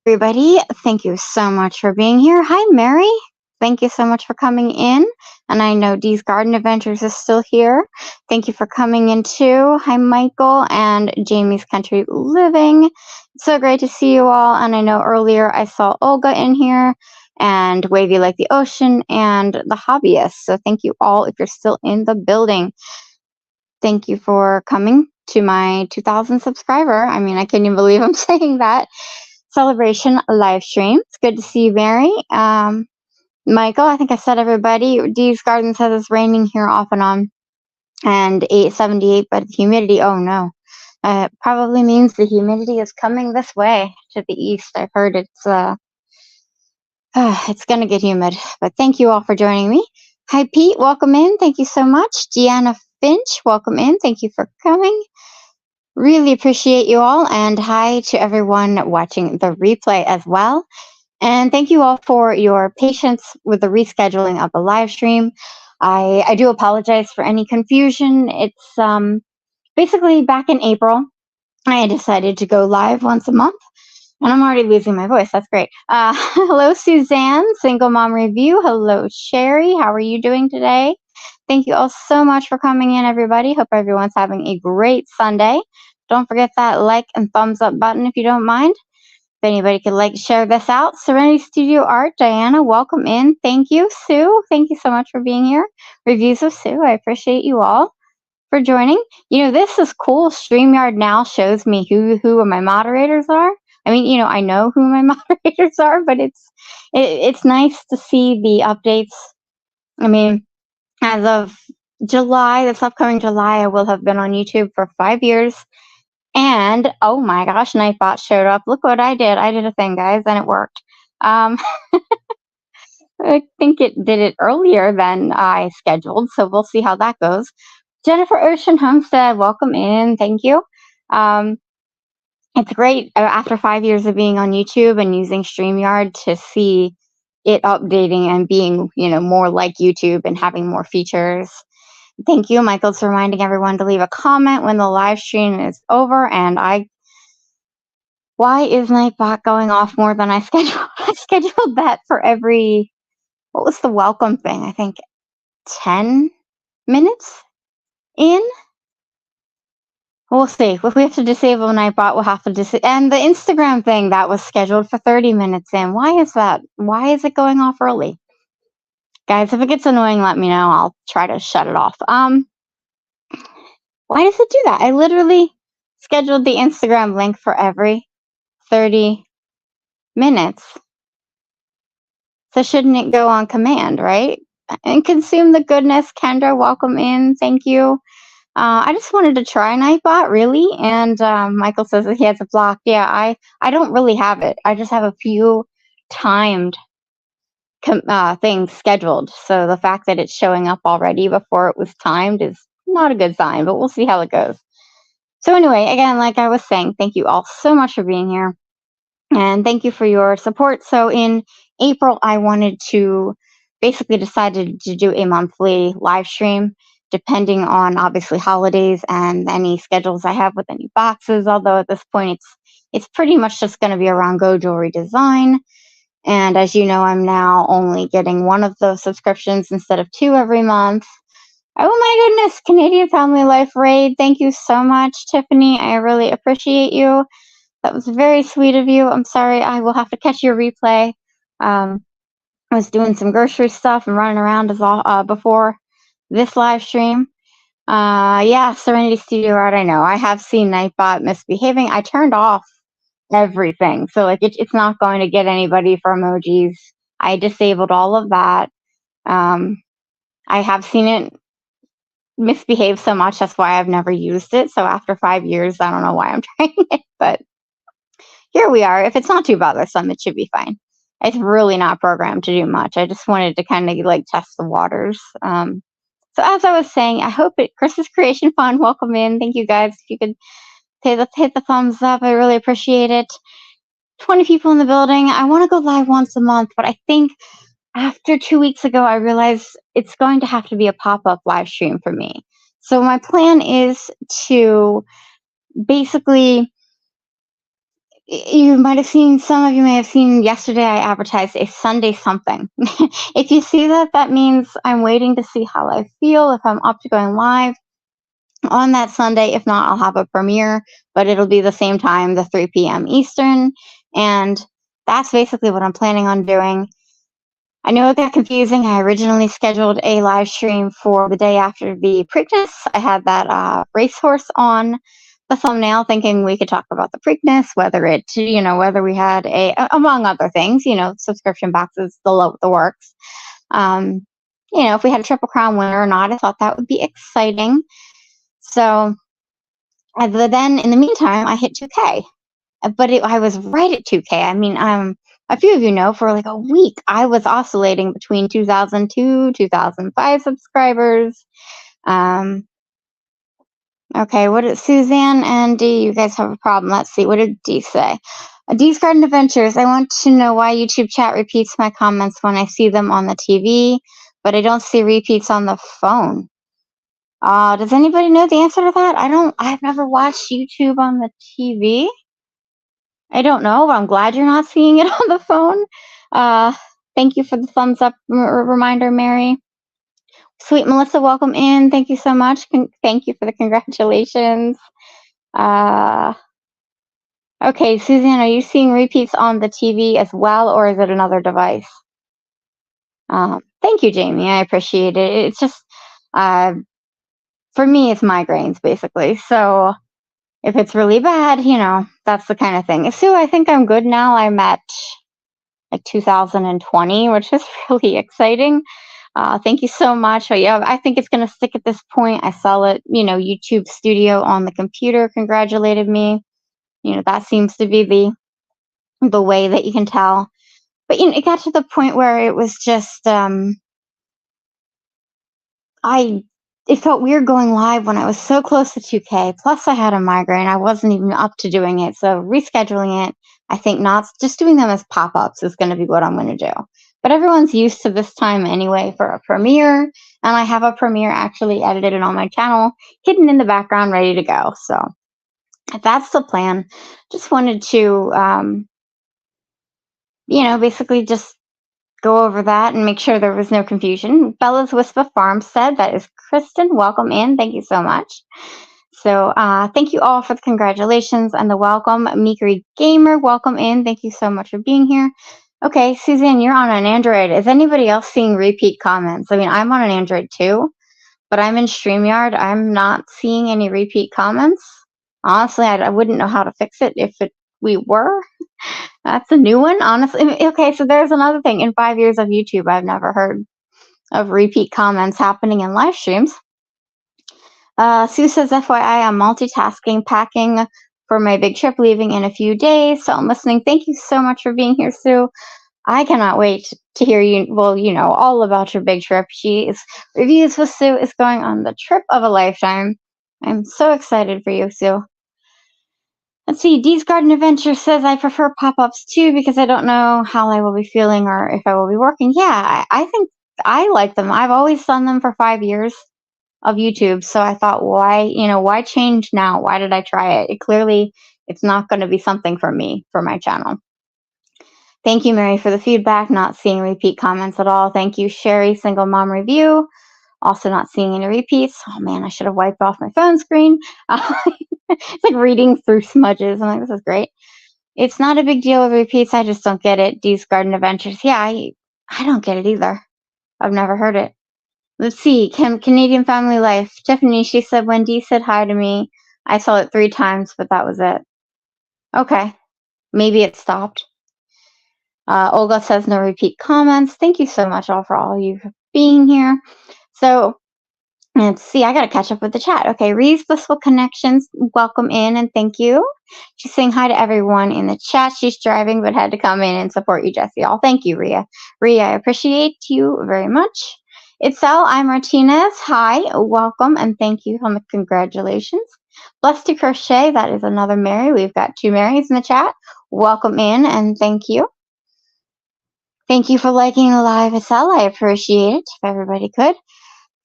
Everybody, thank you so much for being here. Hi, Mary. Thank you so much for coming in. And I know Dee's Garden Adventures is still here. Thank you for coming in too. Hi, Michael and Jamie's Country Living. It's so great to see you all. And I know earlier I saw Olga in here and Wavy Like the Ocean and the Hobbyist. So thank you all if you're still in the building. Thank you for coming to my 2,000 subscriber. I mean, I can't even believe I'm saying that. Celebration live stream. It's good to see you, Mary. Michael, I think I said everybody. Dee's Garden says it's raining here off and on, and 878, but the humidity, oh no. Probably means the humidity is coming this way to the east. I've heard it's going to get humid, but thank you all for joining me. Hi, Pete. Welcome in. Thank you so much. Deanna Finch, welcome in. Thank you for coming. Really appreciate you all, and hi to everyone watching the replay as well. And thank you all for your patience with the rescheduling of the live stream. I do apologize for any confusion. It's basically back in April, I decided to go live once a month, and I'm already losing my voice. That's great. Hello, Suzanne, Single Mom Review. Hello, Sherry. How are you doing today? Thank you all so much for coming in, everybody. Hope everyone's having a great Sunday. Don't forget that like and thumbs up button if you don't mind. If anybody could like share this out. Serenity Studio Art, Diana, welcome in. Thank you, Sue. Thank you so much for being here. Reviews of Sue, I appreciate you all for joining. You know, this is cool. StreamYard now shows me who my moderators are. I mean, you know, I know who my moderators are, but it's nice to see the updates. I mean, as of July, this upcoming July, I will have been on YouTube for 5 years. And oh my gosh, Nightbot showed up. Look what I did. I did a thing, guys, and it worked. I think it did it earlier than I scheduled, so we'll see how that goes. Jennifer Ocean Homestead, welcome in. Thank you. It's great after 5 years of being on YouTube and using StreamYard to see it updating and being, you know, more like YouTube and having more features. Thank you, Michael's reminding everyone to leave a comment when the live stream is over. And why is Nightbot going off more than I scheduled? I scheduled that for every, what was the welcome thing? I think 10 minutes in. We'll see. If we have to disable Nightbot, we'll have to disable. And the Instagram thing that was scheduled for 30 minutes in. Why is that? Why is it going off early? Guys, if it gets annoying, let me know. I'll try to shut it off. Why does it do that? I literally scheduled the Instagram link for every 30 minutes. So shouldn't it go on command, right? And consume the goodness. Kendra, welcome in. Thank you. I just wanted to try Nightbot, really. And Michael says that he has a block. Yeah, I don't really have it. I just have a few timed things scheduled. So the fact that it's showing up already before it was timed is not a good sign, but we'll see how it goes. So anyway, again, like I was saying, thank you all so much for being here. And thank you for your support. So in April, I wanted to basically decided to do a monthly live stream, depending on obviously holidays and any schedules I have with any boxes. Although at this point, it's pretty much just going to be around Go Jewelry Design. And as you know, I'm now only getting one of those subscriptions instead of 2 every month. Oh my goodness, Canadian Family Life Raid. Thank you so much, Tiffany. I really appreciate you. That was very sweet of you. I'm sorry, I will have to catch your replay. I was doing some grocery stuff and running around before this live stream. Yeah, Serenity Studio Art, I know. I have seen Nightbot misbehaving. I turned off everything. So like it's not going to get anybody for emojis. I disabled all of that. I have seen it misbehave so much. That's why I've never used it. So after 5 years, I don't know why I'm trying it, but here we are. If it's not too bothersome, it should be fine. It's really not programmed to do much. I just wanted to kind of like test the waters. So as I was saying, I hope Chris's Creation Fund, welcome in. Thank you guys. If you could hit the thumbs up, I really appreciate it. 20 people in the building. I want to go live once a month, but I think after 2 weeks ago, I realized it's going to have to be a pop-up live stream for me. So my plan is to basically You might have seen, some of you may have seen yesterday, I advertised a Sunday something. If you see that, that means I'm waiting to see how I feel, if I'm up to going live on that Sunday. If not, I'll have a premiere, but it'll be the same time, the 3 p.m. Eastern. And that's basically what I'm planning on doing. I know it got confusing. I originally scheduled a live stream for the day after the Preakness. I had that racehorse on the thumbnail, thinking we could talk about the Preakness, whether it, whether we had among other things, subscription boxes, the works. If we had a Triple Crown winner or not, I thought that would be exciting. So then in the meantime, I hit 2K, but I was right at 2K. I mean, a few of you know, for like a week, I was oscillating between 2002, 2005 subscribers. Okay, what did Suzanne and D, you guys have a problem? Let's see, what did D say? D's Garden Adventures, I want to know why YouTube chat repeats my comments when I see them on the TV, but I don't see repeats on the phone. Does anybody know the answer to that? I've never watched YouTube on the TV. I don't know, but I'm glad you're not seeing it on the phone. Thank you for the thumbs up reminder, Mary. Sweet Melissa, welcome in. Thank you so much. Thank you for the congratulations. Okay, Suzanne, are you seeing repeats on the TV as well, or is it another device? Thank you, Jamie. I appreciate it. It's just, for me, it's migraines, basically. So if it's really bad, that's the kind of thing. Sue, I think I'm good now. I'm at like 2020, which is really exciting. Thank you so much. Yeah, I think it's going to stick at this point. I saw it, YouTube Studio on the computer congratulated me. That seems to be the way that you can tell. But it got to the point where it was just it felt weird going live when I was so close to 2K. Plus, I had a migraine. I wasn't even up to doing it. So rescheduling it, I think not just doing them as pop-ups is going to be what I'm going to do. But everyone's used to this time anyway for a premiere, and I have a premiere actually edited on my channel, hidden in the background, ready to go. So that's the plan. Just wanted to, basically just go over that and make sure there was no confusion. Bella's Whisper Farmstead, that is Kristen. Welcome in. Thank you so much. So thank you all for the congratulations and the welcome. Meekery Gamer, welcome in. Thank you so much for being here. Okay, Suzanne, you're on an Android. Is anybody else seeing repeat comments? I mean, I'm on an Android too, but I'm in StreamYard. I'm not seeing any repeat comments. Honestly, I wouldn't know how to fix it if we were. That's a new one, honestly. Okay, so there's another thing. In 5 years of YouTube, I've never heard of repeat comments happening in live streams. Sue says, FYI, I'm multitasking, packing for my big trip, leaving in a few days. So I'm listening. Thank you so much for being here, Sue. I cannot wait to hear you, all about your big trip. Reviews with Sue is going on the trip of a lifetime. I'm so excited for you, Sue. Let's see, Dee's Garden Adventure says, I prefer pop-ups too because I don't know how I will be feeling or if I will be working. Yeah, I think I like them. I've always done them for 5 years of YouTube. So I thought, why change now? Why did I try it? It's not going to be something for me, for my channel. Thank you, Mary, for the feedback. Not seeing repeat comments at all. Thank you, Sherry, Single Mom Review. Also not seeing any repeats. Oh man, I should have wiped off my phone screen. It's like reading through smudges. I'm like, this is great. It's not a big deal with repeats. I just don't get it. Dee's Garden Adventures. Yeah, I don't get it either. I've never heard it. Let's see. Canadian Family Life. Tiffany, she said, when Dee said hi to me, I saw it 3 times, but that was it. Okay. Maybe it stopped. Olga says no repeat comments. Thank you so much all for all you being here. So let's see, I got to catch up with the chat. Okay, Ree's Blissful Connections, welcome in and thank you. She's saying hi to everyone in the chat. She's driving but had to come in and support you, Jessie. All thank you, Rhea. Rhea, I appreciate you very much. Itzel, I'm Martinez. Hi, welcome and thank you on the congratulations. Blessed to Crochet, that is another Mary. We've got 2 Marys in the chat. Welcome in and thank you. Thank you for liking the live, Itzel. I appreciate it, if everybody could.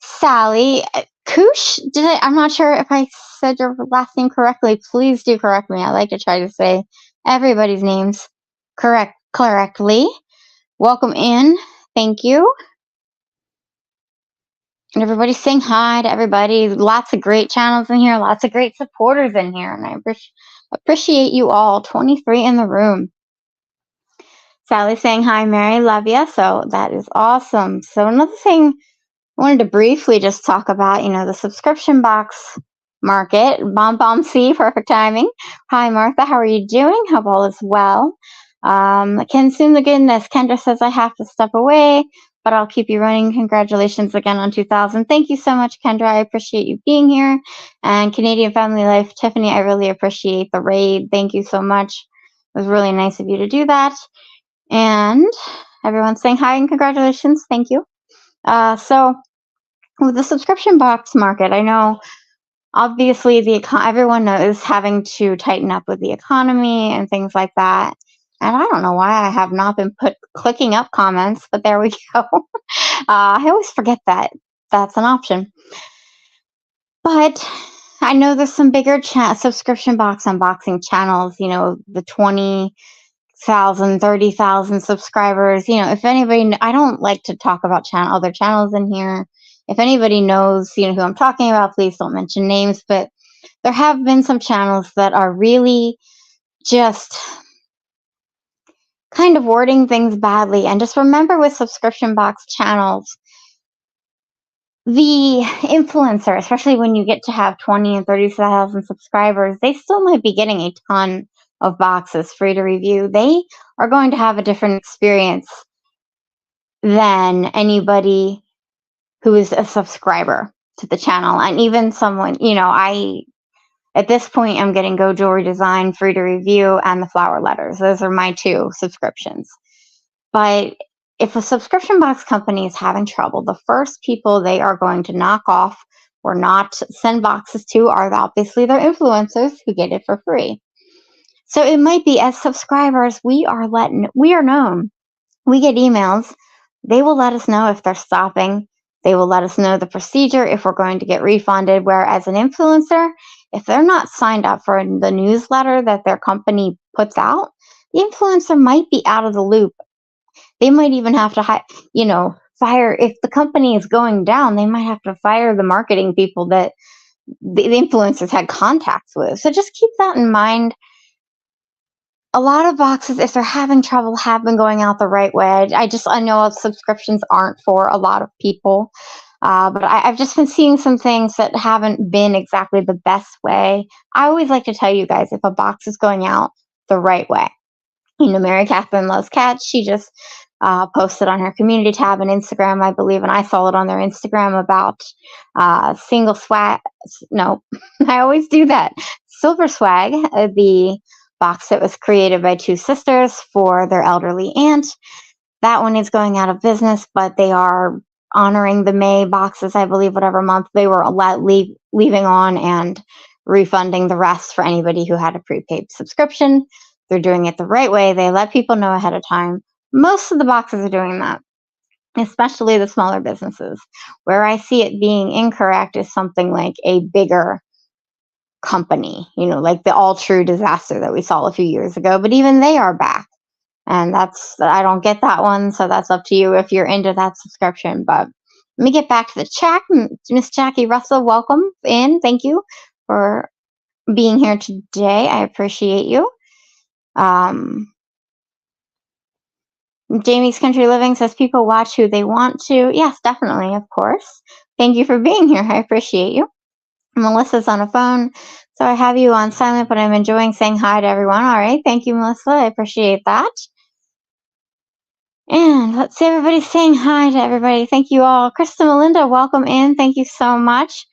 Sally, Koosh, I'm not sure if I said your last name correctly. Please do correct me. I like to try to say everybody's names correctly. Welcome in. Thank you. And everybody's saying hi to everybody. Lots of great channels in here, lots of great supporters in here, and I appreciate you all. 23 in the room. Sally's saying hi, Mary, love ya. So that is awesome. So another thing I wanted to briefly just talk about, the subscription box market. Bomb C, perfect timing. Hi, Martha. How are you doing? Hope all is well. Consume the goodness. Kendra says I have to step away, but I'll keep you running. Congratulations again on 2000. Thank you so much, Kendra. I appreciate you being here. And Canadian Family Life, Tiffany, I really appreciate the raid. Thank you so much. It was really nice of you to do that. And everyone's saying hi and congratulations. Thank you. So with the subscription box market, I know obviously everyone is having to tighten up with the economy and things like that. And I don't know why I have not been clicking up comments, but there we go. I always forget that that's an option. But I know there's some bigger subscription box unboxing channels, the 20,000, 30,000 subscribers. If anybody, I don't like to talk about other channels in here. If anybody knows, who I'm talking about, please don't mention names. But there have been some channels that are really just kind of wording things badly. And just remember with subscription box channels, the influencer, especially when you get to have 20 and 30,000 subscribers, they still might be getting a ton of boxes free to review. They are going to have a different experience than anybody who is a subscriber to the channel. And even someone, at this point, I'm getting Go Jewelry Design free to review and the flower letters. Those are my 2 subscriptions. But if a subscription box company is having trouble, the first people they are going to knock off or not send boxes to are obviously their influencers who get it for free. So it might be, as subscribers, we are known. We get emails. They will let us know if they're stopping. They will let us know the procedure if we're going to get refunded. Whereas an influencer, if they're not signed up for the newsletter that their company puts out, the influencer might be out of the loop. They might even have to fire, if the company is going down, they might have to fire the marketing people that the influencers had contacts with. So just keep that in mind. A lot of boxes, if they're having trouble, have been going out the right way. I know subscriptions aren't for a lot of people, but I've just been seeing some things that haven't been exactly the best way. I always like to tell you guys if a box is going out the right way. Mary Catherine Loves Cats, she just posted on her community tab on Instagram, I believe, and I saw it on their Instagram about single swag. No, I always do that. Silver Swag, the box that was created by 2 sisters for their elderly aunt. That one is going out of business, but they are honoring the May boxes, I believe, whatever month they were leaving on, and refunding the rest for anybody who had a prepaid subscription. They're doing it the right way. They let people know ahead of time. Most of the boxes are doing that, especially the smaller businesses. Where I see it being incorrect is something like a bigger company, like the All True disaster that we saw a few years ago. But even they are back. And I don't get that one, so that's up to you if you're into that subscription. But let me get back to the chat. Miss Jackie Russell, welcome in. Thank you for being here today. I appreciate you. Jamie's Country Living says people watch who they want to. Yes, definitely, of course. Thank you for being here. I appreciate you. Melissa's on a phone, so I have you on silent, but I'm enjoying saying hi to everyone. All right. Thank you, Melissa. I appreciate that. And let's see, everybody's saying hi to everybody. Thank you all. Krista Melinda, welcome in. Thank you so much.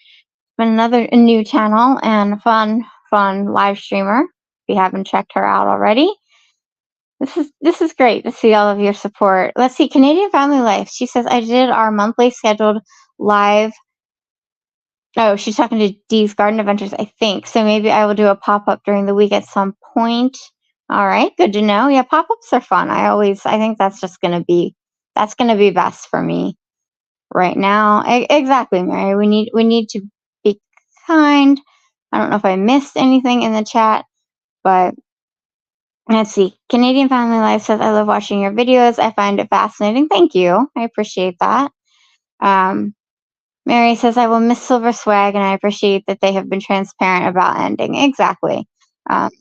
Been another new channel and fun live streamer. If you haven't checked her out already. This is great to see all of your support. Let's see, Canadian Family Life. She says, I did our monthly scheduled live. Oh, she's talking to Dee's Garden Adventures, I think. So maybe I will do a pop-up during the week at some point. All right, good to know. Yeah, pop-ups are fun. I think that's going to be best for me right now. Exactly, Mary. We need to be kind. I don't know if I missed anything in the chat, but Let's see. Canadian Family Life says, I love watching your videos. I find it fascinating. Thank you. I appreciate that. Mary says, I will miss Silver Swag, and I appreciate that they have been transparent about ending. Exactly. Um,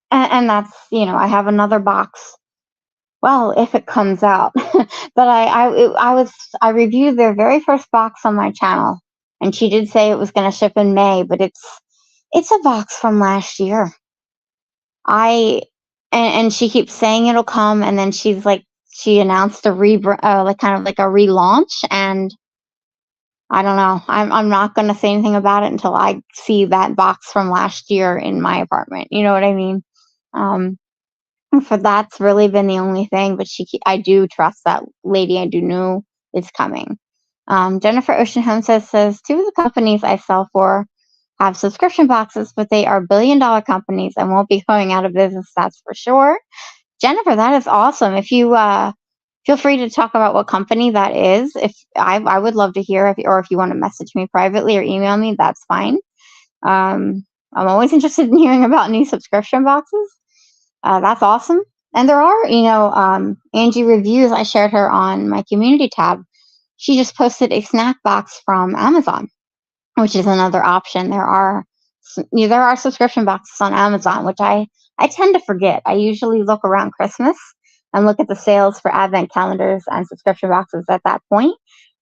and that's, I have another box. Well, if it comes out, but I reviewed their very first box on my channel, and she did say it was going to ship in May, but it's a box from last year. And she keeps saying it'll come, and then she announced a kind of like a relaunch, and I don't know. I'm not going to say anything about it until I see that box from last year in my apartment. You know what I mean? Um, for that's really been the only thing, but I do trust that lady. I do know it's coming. Jennifer Ocean Home says two of the companies I sell for have subscription boxes, but they are billion-dollar companies and won't be going out of business. That's for sure. Jennifer, that is awesome. If you feel free to talk about what company that is. If I would love to hear, or if you want to message me privately or email me, that's fine. I'm always interested in hearing about new subscription boxes. That's awesome. And there are, Angie Reviews. I shared her on my community tab. She just posted a snack box from Amazon, which is another option. There are subscription boxes on Amazon, which I tend to forget. I usually look around Christmas and look at the sales for advent calendars and subscription boxes at that point.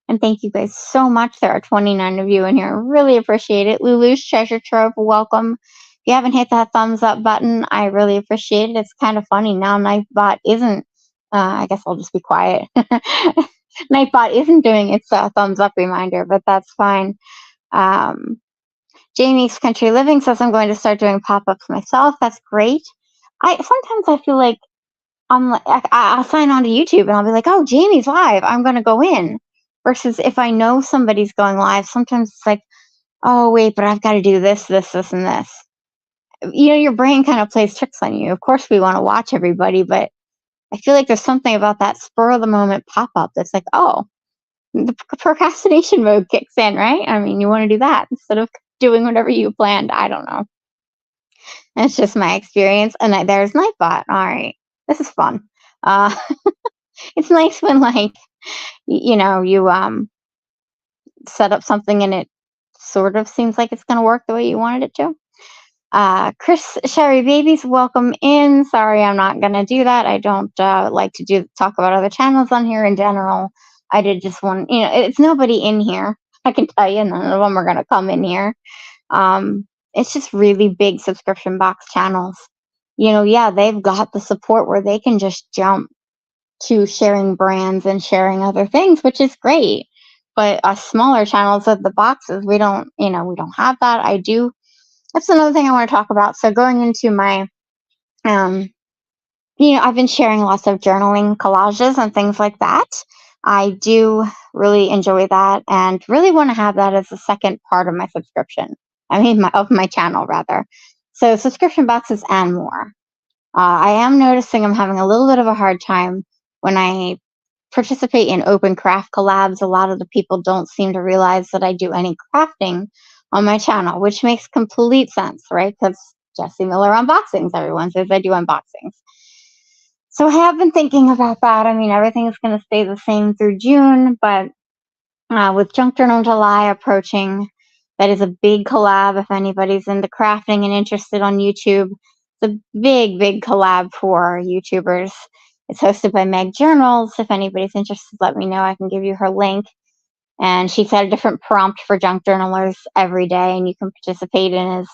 And thank you guys so much. There are 29 of you in here. Really appreciate it. Lulu's Treasure Trove, welcome. If you haven't hit that thumbs up button, I really appreciate it. It's kind of funny. Now Nightbot isn't, I guess I'll just be quiet. Nightbot isn't doing its thumbs up reminder, but that's fine. Jamie's Country Living says, I'm going to start doing pop-ups myself. That's great. Sometimes I feel like I'll sign on to YouTube and I'll be like, oh, Jamie's live. I'm going to go in. Versus if I know somebody's going live, sometimes it's like, oh, wait, but I've got to do this, this, this, and this. Your brain kind of plays tricks on you. Of course, we want to watch everybody, but I feel like there's something about that spur of the moment pop-up that's like, oh, the procrastination mode kicks in, right? I mean, you want to do that instead of doing whatever you planned. I don't know. It's just my experience. And there's Nightbot. All right. This is fun. It's nice when you set up something and it sort of seems like it's going to work the way you wanted it to. Chris Sherry Babies, welcome in. Sorry, I'm not going to do that. I don't like to talk about other channels on here in general. I did just want, it's nobody in here. I can tell you, none of them are going to come in here. It's just really big subscription box channels. They've got the support where they can just jump to sharing brands and sharing other things, which is great. But us smaller channels of the boxes, we don't have that. That's another thing I want to talk about. So going into my, I've been sharing lots of journaling collages and things like that. I do really enjoy that and really want to have that as a second part of my subscription. Of my channel, rather. So subscription boxes and more. I am noticing I'm having a little bit of a hard time when I participate in open craft collabs. A lot of the people don't seem to realize that I do any crafting on my channel, which makes complete sense, right? Because Jessie Miller unboxings, everyone says I do unboxings. So I have been thinking about that. Everything is going to stay the same through June, but with Junk Journal July approaching, that is a big collab. If anybody's into crafting and interested on YouTube, it's a big, big collab for YouTubers. It's hosted by Meg Journals. If anybody's interested, let me know. I can give you her link. And she's had a different prompt for junk journalers every day, and you can participate in as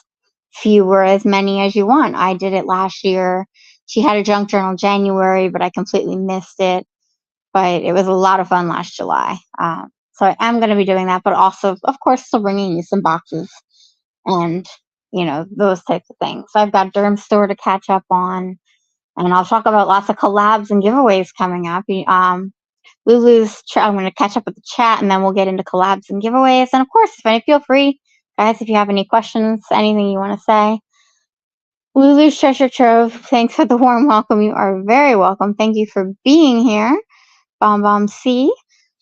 few or as many as you want. I did it last year. She had a junk journal January, but I completely missed it. But it was a lot of fun last July. So I am going to be doing that, but also, of course, still bringing you some boxes and, those types of things. So I've got Derm Store to catch up on, and I'll talk about lots of collabs and giveaways coming up. Lulu's, I'm going to catch up with the chat, and then we'll get into collabs and giveaways. And of course, feel free, guys, if you have any questions, anything you want to say. Lulu's Treasure Trove, thanks for the warm welcome. You are very welcome. Thank you for being here. Bomb C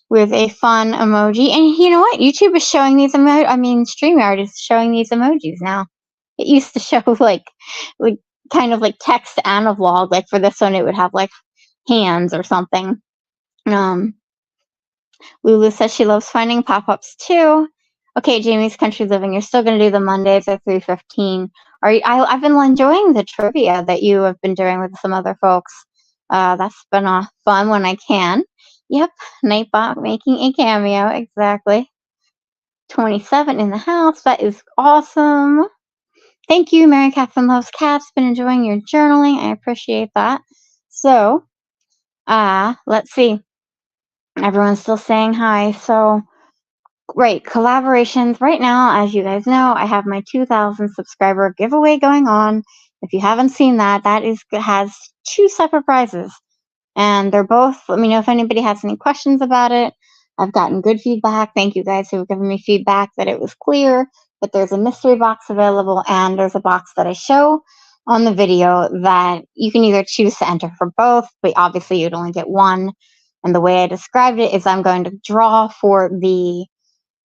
with a fun emoji. And you know what? YouTube is showing these StreamYard is showing these emojis now. It used to show like kind of like text and a vlog. Like for this one, it would have like hands or something. Lulu says she loves finding pop-ups too. Okay, Jamie's Country Living, you're still going to do the Mondays at 3:15. I've been enjoying the trivia that you have been doing with some other folks. That's been fun when I can. Yep, Nightbot making a cameo, exactly. 27 in the house, that is awesome. Thank you, Mary Catherine Loves Cats. Been enjoying your journaling. I appreciate that. So, let's see. Everyone's still saying hi. So, great. Collaborations. Right now, as you guys know, I have my 2,000 subscriber giveaway going on. If you haven't seen that, has 2 separate prizes. And they're both, let me know if anybody has any questions about it. I've gotten good feedback. Thank you guys who have given me feedback that it was clear, that there's a mystery box available, and there's a box that I show on the video that you can either choose to enter for both, but obviously you'd only get one. And the way I described it is I'm going to draw for the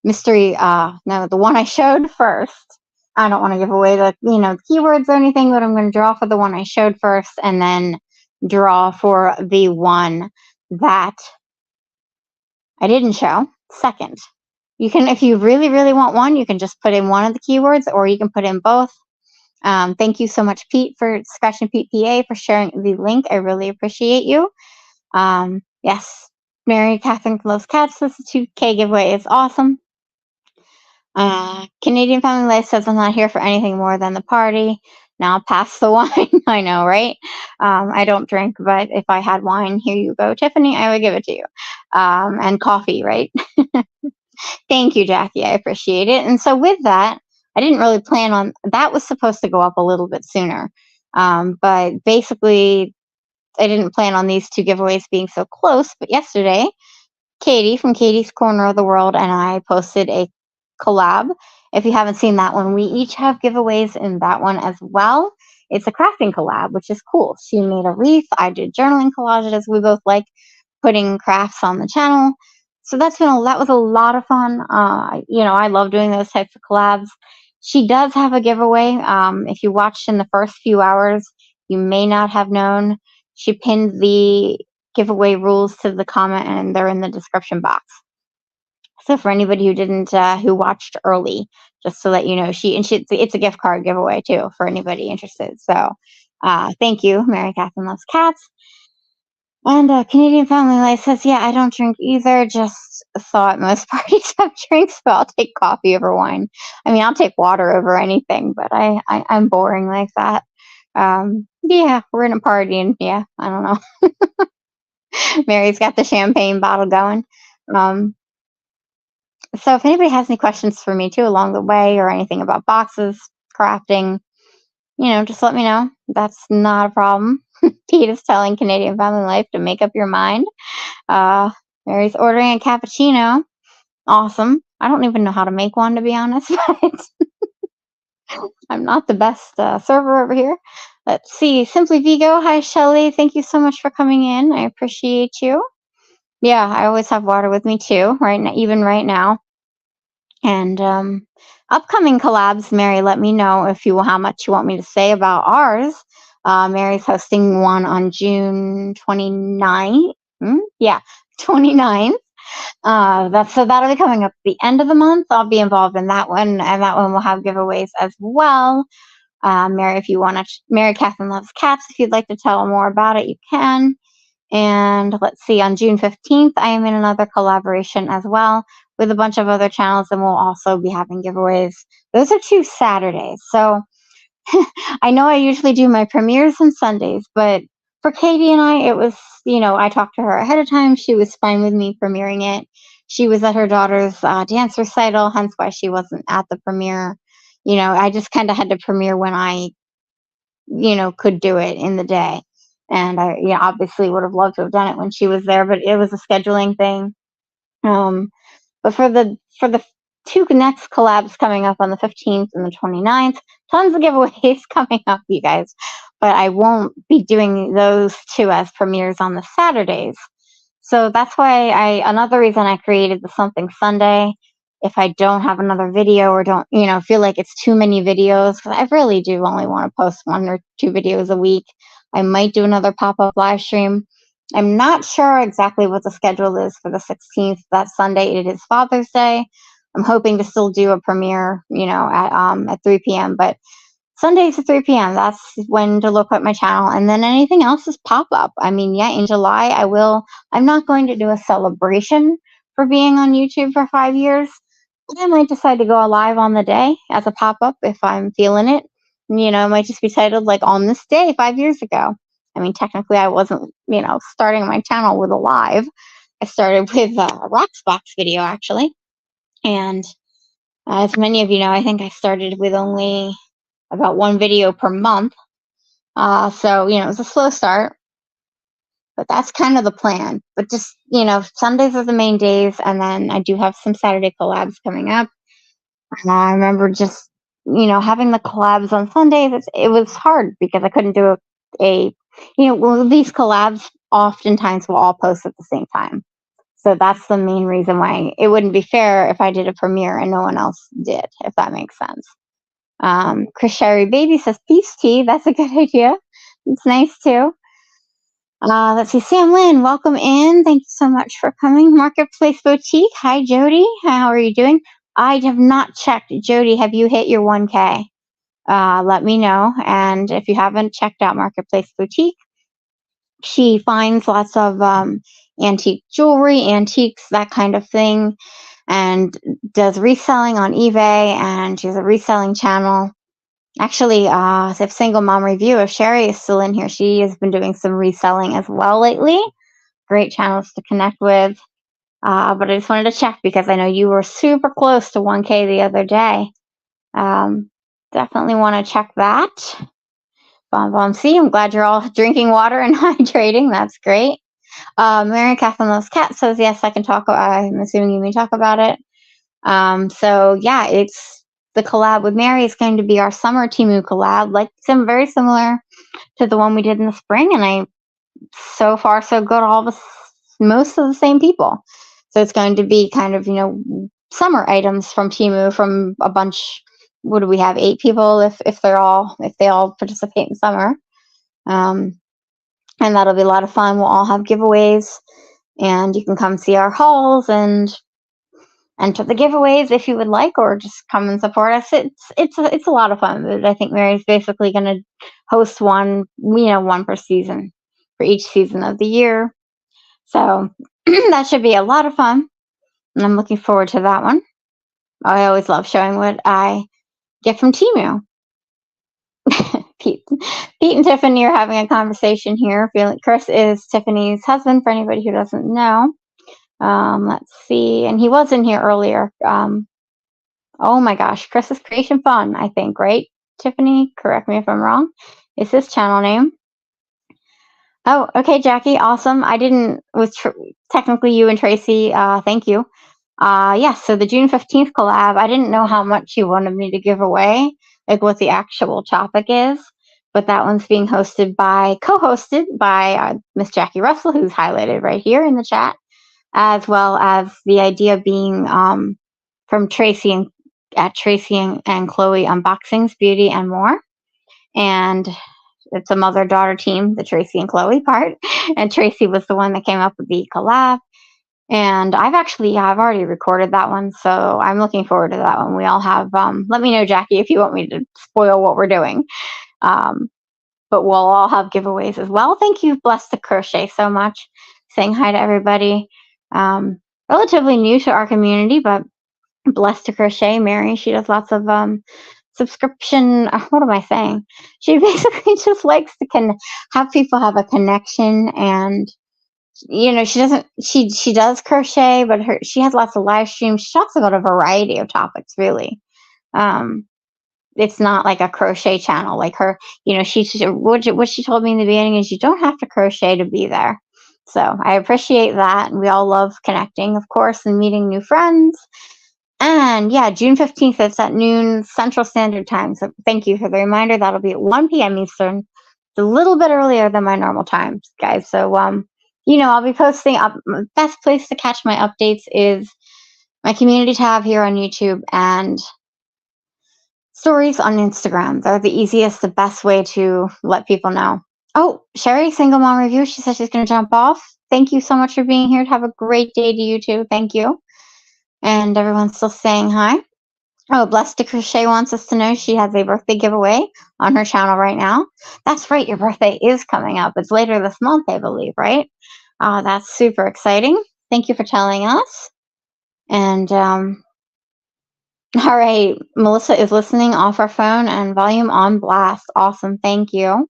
mystery, no, the one I showed first. I don't want to give away the, keywords or anything, but I'm going to draw for the one I showed first and then draw for the one that I didn't show second. You can, if you really, really want one, you can just put in one of the keywords or you can put in both. Thank you so much, Pete, for Scratching Pete PA for sharing the link. I really appreciate you. Yes, Mary Catherine Loves Cats. This 2K giveaway is awesome. Canadian Family Life says I'm not here for anything more than the party. Now pass the wine. I know, right? I don't drink, but if I had wine, here you go, Tiffany, I would give it to you. And coffee, right? Thank you, Jackie. I appreciate it. And so with that, I didn't really plan on, that was supposed to go up a little bit sooner. But basically, I didn't plan on these 2 giveaways being so close. But yesterday, Katie from Katie's Corner of the World and I posted a collab. If you haven't seen that one, we each have giveaways in that one as well. It's a crafting collab, which is cool. She made a wreath. I did journaling collages. We both like putting crafts on the channel. So that was a lot of fun. I love doing those types of collabs. She does have a giveaway. If you watched in the first few hours, you may not have known. She pinned the giveaway rules to the comment and they're in the description box. So for anybody who didn't, who watched early, just to let you know, it's a gift card giveaway too for anybody interested. So, thank you, Mary Catherine Loves Cats. And Canadian Family Life says, yeah, I don't drink either. Just thought most parties have drinks, but I'll take coffee over wine. I mean, I'll take water over anything, but I'm boring like that. Yeah, we're in a party, and yeah, I don't know. Mary's got the champagne bottle going. So if anybody has any questions for me too along the way or anything about boxes, crafting, just let me know. That's not a problem. Pete is telling Canadian Family Life to make up your mind. Mary's ordering a cappuccino. Awesome. I don't even know how to make one, to be honest, but I'm not the best server over here. Let's see. Simply Vigo. Hi, Shelly. Thank you so much for coming in. I appreciate you. Yeah, I always have water with me too, right now, even right now. And upcoming collabs, Mary, let me know how much you want me to say about ours. Mary's hosting one on June 29th. 29th. That'll be coming up at the end of the month. I'll be involved in that one, and that one will have giveaways as well. Mary, Mary Catherine Loves Cats. If you'd like to tell more about it, you can. And let's see, on June 15th, I am in another collaboration as well with a bunch of other channels, and we'll also be having giveaways. Those are 2 Saturdays. So I know I usually do my premieres on Sundays, but for Katie and I, it was, I talked to her ahead of time. She was fine with me premiering it. She was at her daughter's dance recital, hence why she wasn't at the premiere. I just kind of had to premiere when I, could do it in the day. And I, obviously would have loved to have done it when she was there, but it was a scheduling thing. But for the 2 next collabs coming up on the 15th and the 29th, tons of giveaways coming up, you guys. But I won't be doing those 2 as premieres on the Saturdays. So that's why another reason I created the Something Sunday. if I don't have another video or don't, feel like it's too many videos, because I really do only want to post 1 or 2 videos a week, I might do another pop-up live stream. I'm not sure exactly what the schedule is for the 16th. That Sunday, it is Father's Day. I'm hoping to still do a premiere, at 3 p.m. But Sundays at 3 p.m. That's when to look at my channel, and then anything else is pop up. I mean, yeah, in July I'm not going to do a celebration for being on YouTube for 5 years. I might decide to go live on the day as a pop up if I'm feeling it. It might just be titled like on this day 5 years ago. I mean, technically, I wasn't, starting my channel with a live. I started with a Roxbox video actually, and as many of you know, I think I started with only about 1 video per month. So, it was a slow start, but that's kind of the plan. But just, Sundays are the main days, and then I do have some Saturday collabs coming up. I remember just, having the collabs on Sundays, it was hard because I couldn't do these collabs oftentimes will all post at the same time. So that's the main reason why it wouldn't be fair if I did a premiere and no one else did, if that makes sense. Chris Sherry Baby says, peace tea. That's a good idea. It's nice too. Let's see. Sam Lynn, welcome in. Thank you so much for coming. Marketplace Boutique. Hi, Jody. How are you doing? I have not checked. Jody, have you hit your 1K? Let me know. And if you haven't checked out Marketplace Boutique, she finds lots of antique jewelry, antiques, that kind of thing, and does reselling on eBay, and she has a reselling channel. Actually, if Single Mom Review, if Sherry is still in here, she has been doing some reselling as well lately. Great channels to connect with. But I just wanted to check because I know you were super close to 1K the other day. Definitely want to check that. Bon C, I'm glad you're all drinking water and hydrating. That's great. Mary Catherine Loves Cat says, yes, I can talk. I'm assuming you may talk about it. So yeah, it's the collab with Mary is going to be our summer Temu collab, like very similar to the one we did in the spring. And so far so good, most of the same people. So it's going to be kind of, summer items from Temu from a bunch. What do we have? 8 people if they all participate in summer. And that'll be a lot of fun. We'll all have giveaways, and you can come see our hauls and enter the giveaways if you would like, or just come and support us. It's a lot of fun. I think Mary's basically going to host one per season for each season of the year. So that should be a lot of fun, and I'm looking forward to that one. I always love showing what I get from Temu. Pete and Tiffany are having a conversation here. Chris is Tiffany's husband, for anybody who doesn't know. Let's see. And he was in here earlier. Oh my gosh. Chris's Creation Fun, I think, right? Tiffany, correct me if I'm wrong. Is his channel name? Oh, okay, Jackie. Awesome. I didn't, technically you and Tracy. Thank you. Yes, so the June 15th collab, I didn't know how much you wanted me to give away, like what the actual topic is, but that one's being co-hosted by Miss Jackie Russell, who's highlighted right here in the chat, as well as the idea being from Tracy and Chloe Unboxings, Beauty, and More. And it's a mother-daughter team, the Tracy and Chloe part, and Tracy was the one that came up with the collab. And I've already recorded that one, so I'm looking forward to that one. We all have, let me know, Jackie, if you want me to spoil what we're doing. But we'll all have giveaways as well. Thank you, Blessed to Crochet, so much. Saying hi to everybody. Relatively new to our community, but Blessed to Crochet, Mary, she does lots of subscription. What am I saying? She basically just likes to have people have a connection, and she does crochet, but she has lots of live streams. She talks about a variety of topics, really. It's not like a crochet channel like her. What she told me in the beginning is you don't have to crochet to be there. So I appreciate that. And we all love connecting, of course, and meeting new friends. And yeah, June 15th, it's at noon Central Standard Time. So thank you for the reminder. That'll be at 1 p.m. Eastern. It's a little bit earlier than my normal times, guys. So, I'll be posting up. Best place to catch my updates is my community tab here on YouTube and stories on Instagram. They're the easiest, the best way to let people know. Oh, Sherry, single mom review. She said she's going to jump off. Thank you so much for being here. Have a great day to you too. Thank you. And everyone's still saying hi. Oh, Blessed to Crochet wants us to know she has a birthday giveaway on her channel right now. That's right. Your birthday is coming up. It's later this month, I believe, right? That's super exciting. Thank you for telling us. And all right, Melissa is listening off her phone and volume on blast. Awesome. Thank you.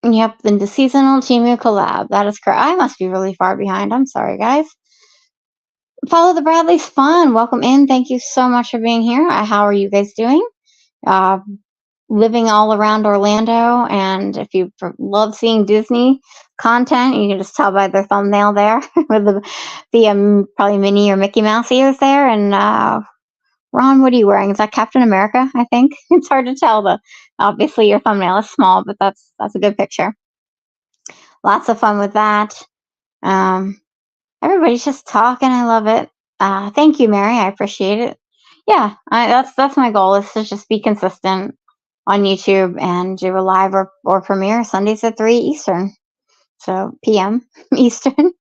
Yep, the seasonal Timu collab. That is correct. I must be really far behind. I'm sorry, guys. Follow the Bradley's fun. Welcome in. Thank you so much for being here. How are you guys doing? Living all around Orlando, and if you love seeing Disney content, you can just tell by their thumbnail there with the probably Minnie or Mickey Mouse ears there. And Ron, what are you wearing? Is that Captain America? I think it's hard to tell. Obviously your thumbnail is small, but that's a good picture. Lots of fun with that. Everybody's just talking. I love it. Thank you, Mary. I appreciate it. Yeah, that's my goal, is to just be consistent on YouTube and do a live or premiere Sundays at 3 Eastern. So PM Eastern.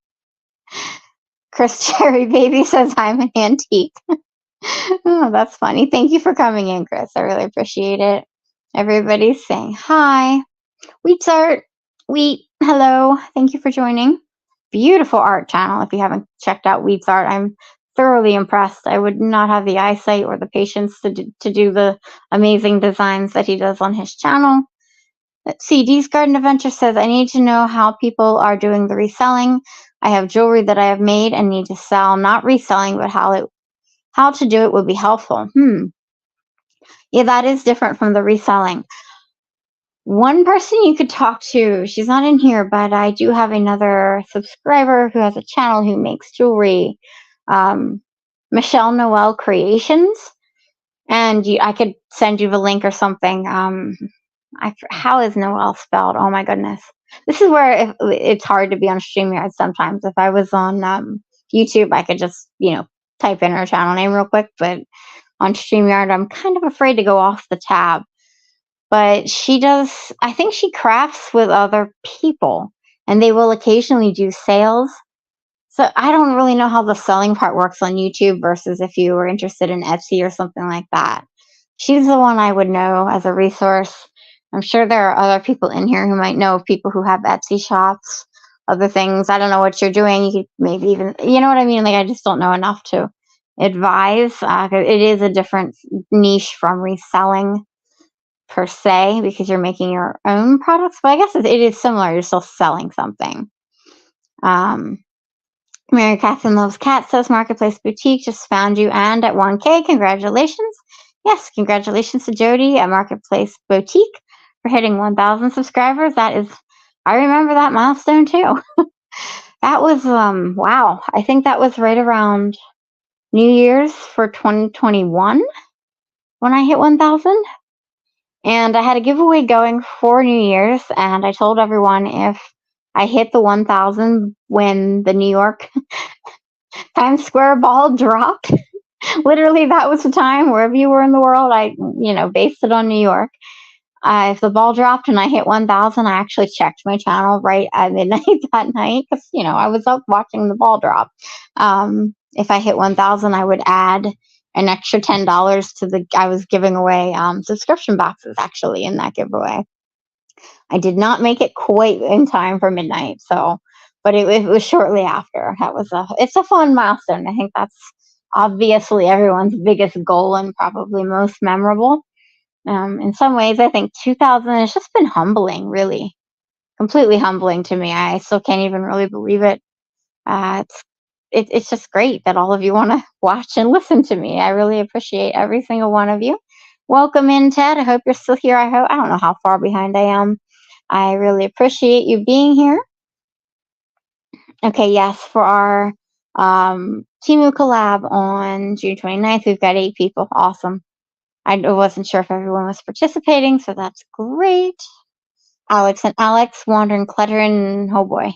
Chris Cherry Baby says I'm an antique. Oh, that's funny. Thank you for coming in, Chris. I really appreciate it. Everybody's saying hi. Wheat's Art. Wheat, hello. Thank you for joining. Beautiful art channel. If you haven't checked out Wheat's Art, I'm thoroughly impressed. I would not have the eyesight or the patience to do the amazing designs that he does on his channel. Let's see. Dee's Garden Adventure says, I need to know how people are doing the reselling. I have jewelry that I have made and need to sell. Not reselling, but how to do it would be helpful. Yeah, that is different from the reselling. One person you could talk to, she's not in here, but I do have another subscriber who has a channel who makes jewelry, Michelle Noel Creations, and I could send you the link or something. How is Noel spelled? Oh my goodness. This is where it's hard to be on StreamYard sometimes. If I was on YouTube, I could just, type in her channel name real quick, but on StreamYard, I'm kind of afraid to go off the tab. But I think she crafts with other people, and they will occasionally do sales. So I don't really know how the selling part works on YouTube versus if you were interested in Etsy or something like that. She's the one I would know as a resource. I'm sure there are other people in here who might know of people who have Etsy shops, other things. I don't know what you're doing. You could maybe even, you know what I mean? Like, I just don't know enough to advise. It is a different niche from reselling per se, because you're making your own products, but I guess it is similar. You're still selling something. Mary Catherine Loves Cat says Marketplace Boutique just found you and at 1K. Congratulations. Yes, congratulations to Jody at Marketplace Boutique for hitting 1,000 subscribers. I remember that milestone too. That was, wow. I think that was right around New Year's for 2021 when I hit 1,000. And I had a giveaway going for New Year's, and I told everyone if I hit the 1,000 when the New York Times Square ball dropped, literally that was the time, wherever you were in the world, I, based it on New York. If the ball dropped and I hit 1,000, I actually checked my channel right at midnight that night because, I was up watching the ball drop. If I hit 1,000, I would add an extra $10 to I was giving away subscription boxes actually in that giveaway. I did not make it quite in time for midnight, but it was shortly after. It's a fun milestone. I think that's obviously everyone's biggest goal and probably most memorable. In some ways, I think 2000 has just been humbling, really, completely humbling to me. I still can't even really believe it. It's just great that all of you want to watch and listen to me. I really appreciate every single one of you. Welcome in, Ted. I hope you're still here. I don't know how far behind I am. I really appreciate you being here. Okay, yes, for our Timu collab on June 29th, we've got 8 people. Awesome. I wasn't sure if everyone was participating, so that's great. Alex and Alex, Wandering Cluttering, oh boy.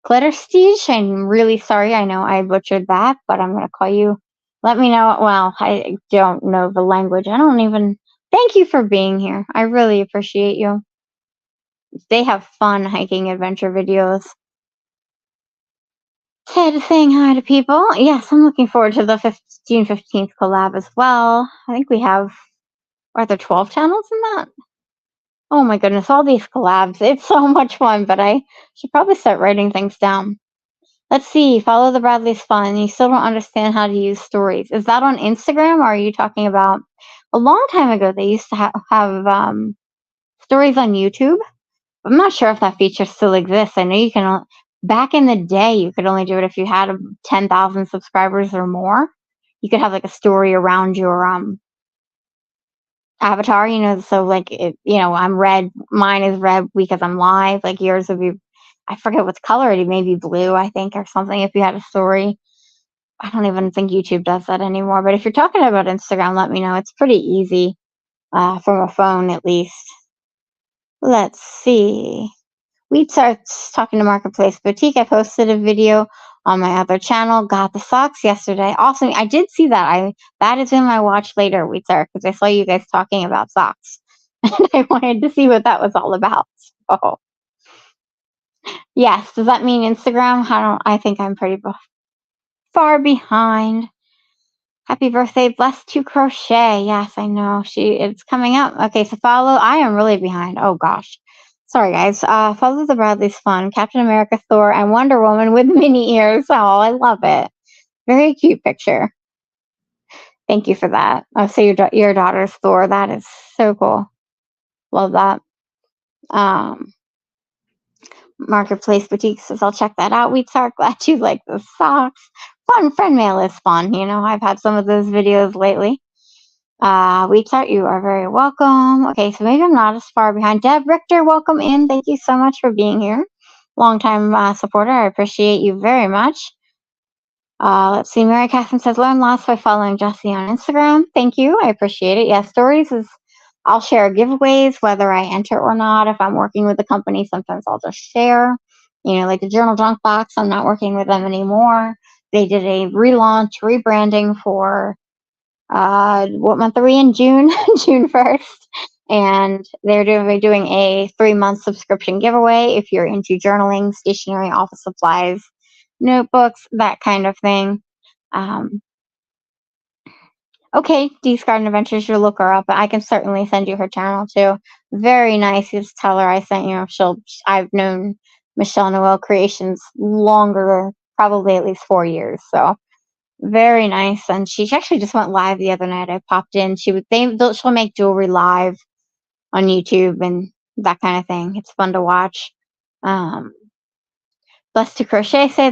Glitterstige, I'm really sorry. I know I butchered that, but I'm going to call you. Let me know. Well, I don't know the language. I don't even. Thank you for being here. I really appreciate you. They have fun hiking adventure videos. Ted saying hi to people. Yes, I'm looking forward to the June 15th collab as well. I think we have. Are there 12 channels in that? Oh my goodness, all these collabs. It's so much fun, but I should probably start writing things down. Let's see. Follow the Bradley's fun. You still don't understand how to use stories. Is that on Instagram, or are you talking about a long time ago? They used to have stories on YouTube. I'm not sure if that feature still exists. I know you can. Back in the day, you could only do it if you had 10,000 subscribers or more. You could have like a story around your avatar, so like I'm red, mine is red because I'm live, like yours would be, I forget what color it may be, blue, I think, or something, if you had a story. I don't even think YouTube does that anymore, but if you're talking about Instagram, let me know. It's pretty easy, from a phone at least. Let's see. We starts talking to Marketplace Boutique. I posted a video on my other channel. Got the socks yesterday. Awesome. I did see that. That is in my watch later, Weezer, because I saw you guys talking about socks. And I wanted to see what that was all about. Oh. Yes. Does that mean Instagram? I think I'm pretty far behind. Happy birthday, blessed to crochet. Yes, I know. It's coming up. Okay, so follow. I am really behind. Oh gosh. Sorry guys. Follow the Bradley's fun. Captain America, Thor, and Wonder Woman with mini ears. Oh, I love it. Very cute picture. Thank you for that. Oh, so your daughter's Thor. That is so cool. Love that. Um, Marketplace Boutique says I'll check that out. Glad you like the socks. Fun friend mail is fun. I've had some of those videos lately. Weetzart, you are very welcome. Okay, so maybe I'm not as far behind. Deb Richter, welcome in. Thank you so much for being here. Long-time supporter. I appreciate you very much. Let's see. Mary Catherine says, learn lots by following Jessie on Instagram. Thank you. I appreciate it. Yeah, stories is, I'll share giveaways, whether I enter or not. If I'm working with a company, sometimes I'll just share. Like the Journal Junk Box, I'm not working with them anymore. They did a relaunch, rebranding for what month are we in? June, June 1st. And they're doing a 3-month subscription giveaway if you're into journaling, stationery, office supplies, notebooks, that kind of thing. Okay, Dee's Garden Adventures, you'll look her up. I can certainly send you her channel too. Very nice. You just tell her I sent you. I've known Michelle Noel Creations longer, probably at least 4 years. So very nice. And she actually just went live the other night. I popped in. She'll make jewelry live on YouTube and that kind of thing. It's fun to watch. Blessed to Crochet say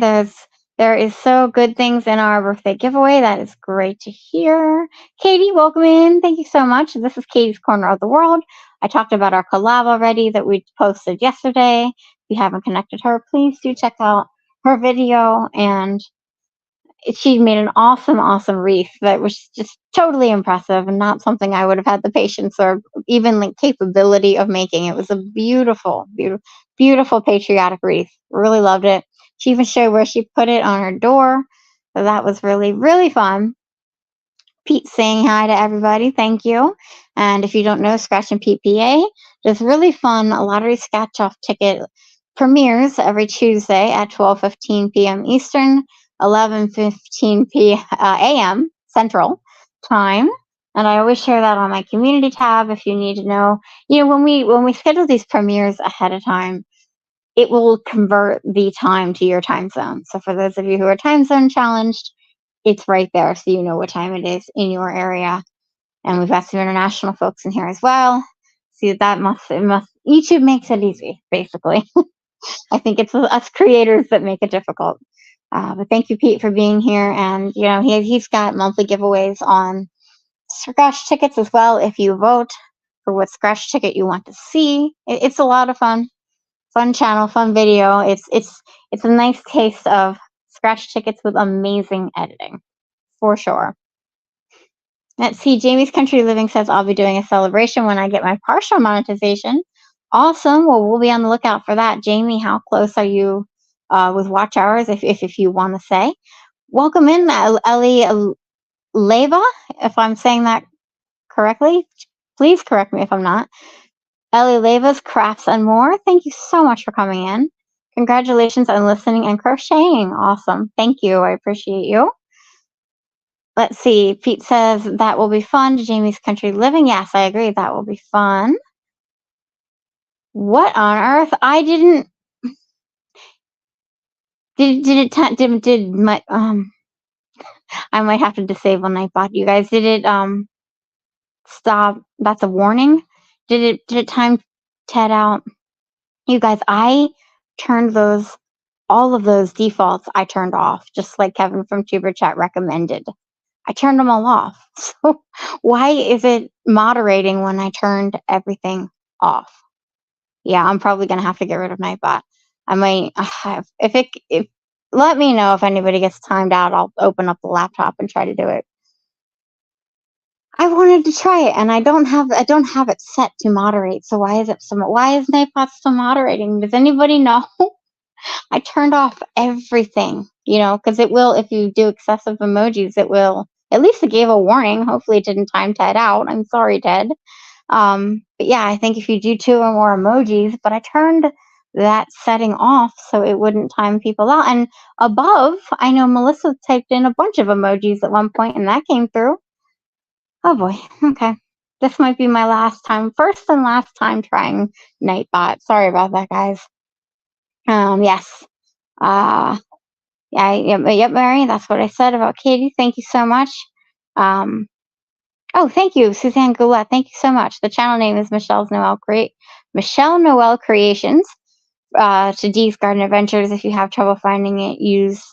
there is so good things in our birthday giveaway. That is great to hear. Katie, welcome in. Thank you so much. This is Katie's Corner of the World. I talked about our collab already that we posted yesterday. If you haven't connected her, please do check out her video. And she made an awesome wreath that was just totally impressive and not something I would have had the patience or even the capability of making. It was a beautiful patriotic wreath. Really loved it. She even showed where she put it on her door. So that was really fun. Pete saying hi to everybody. Thank you. And if you don't know, Scratch and PPA does really fun lottery scratch-off ticket premieres every Tuesday at 12:15 p.m. Eastern, 11:15 a.m. Central Time. And I always share that on my community tab if you need to know. When we schedule these premieres ahead of time, it will convert the time to your time zone. So for those of you who are time zone challenged, it's right there, so you know what time it is in your area. And we've got some international folks in here as well. See, YouTube makes it easy, basically. I think it's us creators that make it difficult. But thank you, Pete, for being here. And he's got monthly giveaways on scratch tickets as well. If you vote for what scratch ticket you want to see, it's a lot of fun. Fun channel, fun video. It's a nice taste of scratch tickets with amazing editing, for sure. Let's see. Jamie's Country Living says I'll be doing a celebration when I get my partial monetization. Awesome. Well, we'll be on the lookout for that. Jamie, how close are you with watch hours, if you want to say. Welcome in, Ellie Leva, if I'm saying that correctly. Please correct me if I'm not. Ellie Leva's Crafts and More. Thank you so much for coming in. Congratulations on listening and crocheting. Awesome. Thank you. I appreciate you. Let's see. Pete says that will be fun. Jamie's Country Living. Yes, I agree. That will be fun. What on earth? I didn't. Did my I might have to disable Nightbot. You guys, did it stop? That's a warning. Did it time Ted out? You guys, I turned all of those defaults I turned off, just like Kevin from Tuber Chat recommended. I turned them all off. So why is it moderating when I turned everything off? Yeah, I'm probably gonna have to get rid of Nightbot. I might if let me know if anybody gets timed out. I'll open up the laptop and try to do it. I wanted to try it, and I don't have it set to moderate. So why is Nightbot still moderating? Does anybody know? I turned off everything, because it will, if you do excessive emojis, it will, at least it gave a warning. Hopefully it didn't time Ted out. I'm sorry, Ted. But yeah, I think if you do 2 or more emojis, but I turned that setting off so it wouldn't time people out. And above, I know Melissa typed in a bunch of emojis at one point and that came through. Oh boy. Okay. This might be my first and last time trying Nightbot. Sorry about that, guys. Yes. Yeah, yep, Mary, that's what I said about Katie. Thank you so much. Oh, thank you, Suzanne Goulet. Thank you so much. The channel name is Michelle Noel Creations. To Dee's Garden Adventures. If you have trouble finding it, use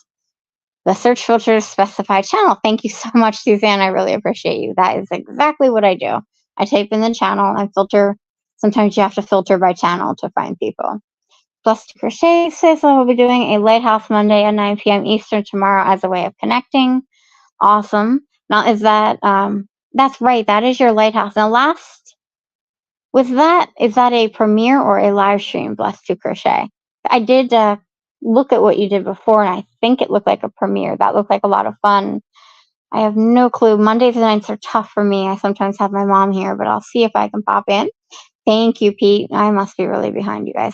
the search filter specify channel. Thank you so much, Suzanne. I really appreciate you. That is exactly what I do. I type in the channel and filter. Sometimes you have to filter by channel to find people. Blessed to Crochet says I will be doing a Lighthouse Monday at 9 p.m. Eastern tomorrow as a way of connecting. Awesome. Now, is that, that's right, that is your Lighthouse. Now, is that a premiere or a live stream, Blessed to Crochet? I did look at what you did before, and I think it looked like a premiere. That looked like a lot of fun. I have no clue. Mondays and nights are tough for me. I sometimes have my mom here, but I'll see if I can pop in. Thank you, Pete. I must be really behind you guys.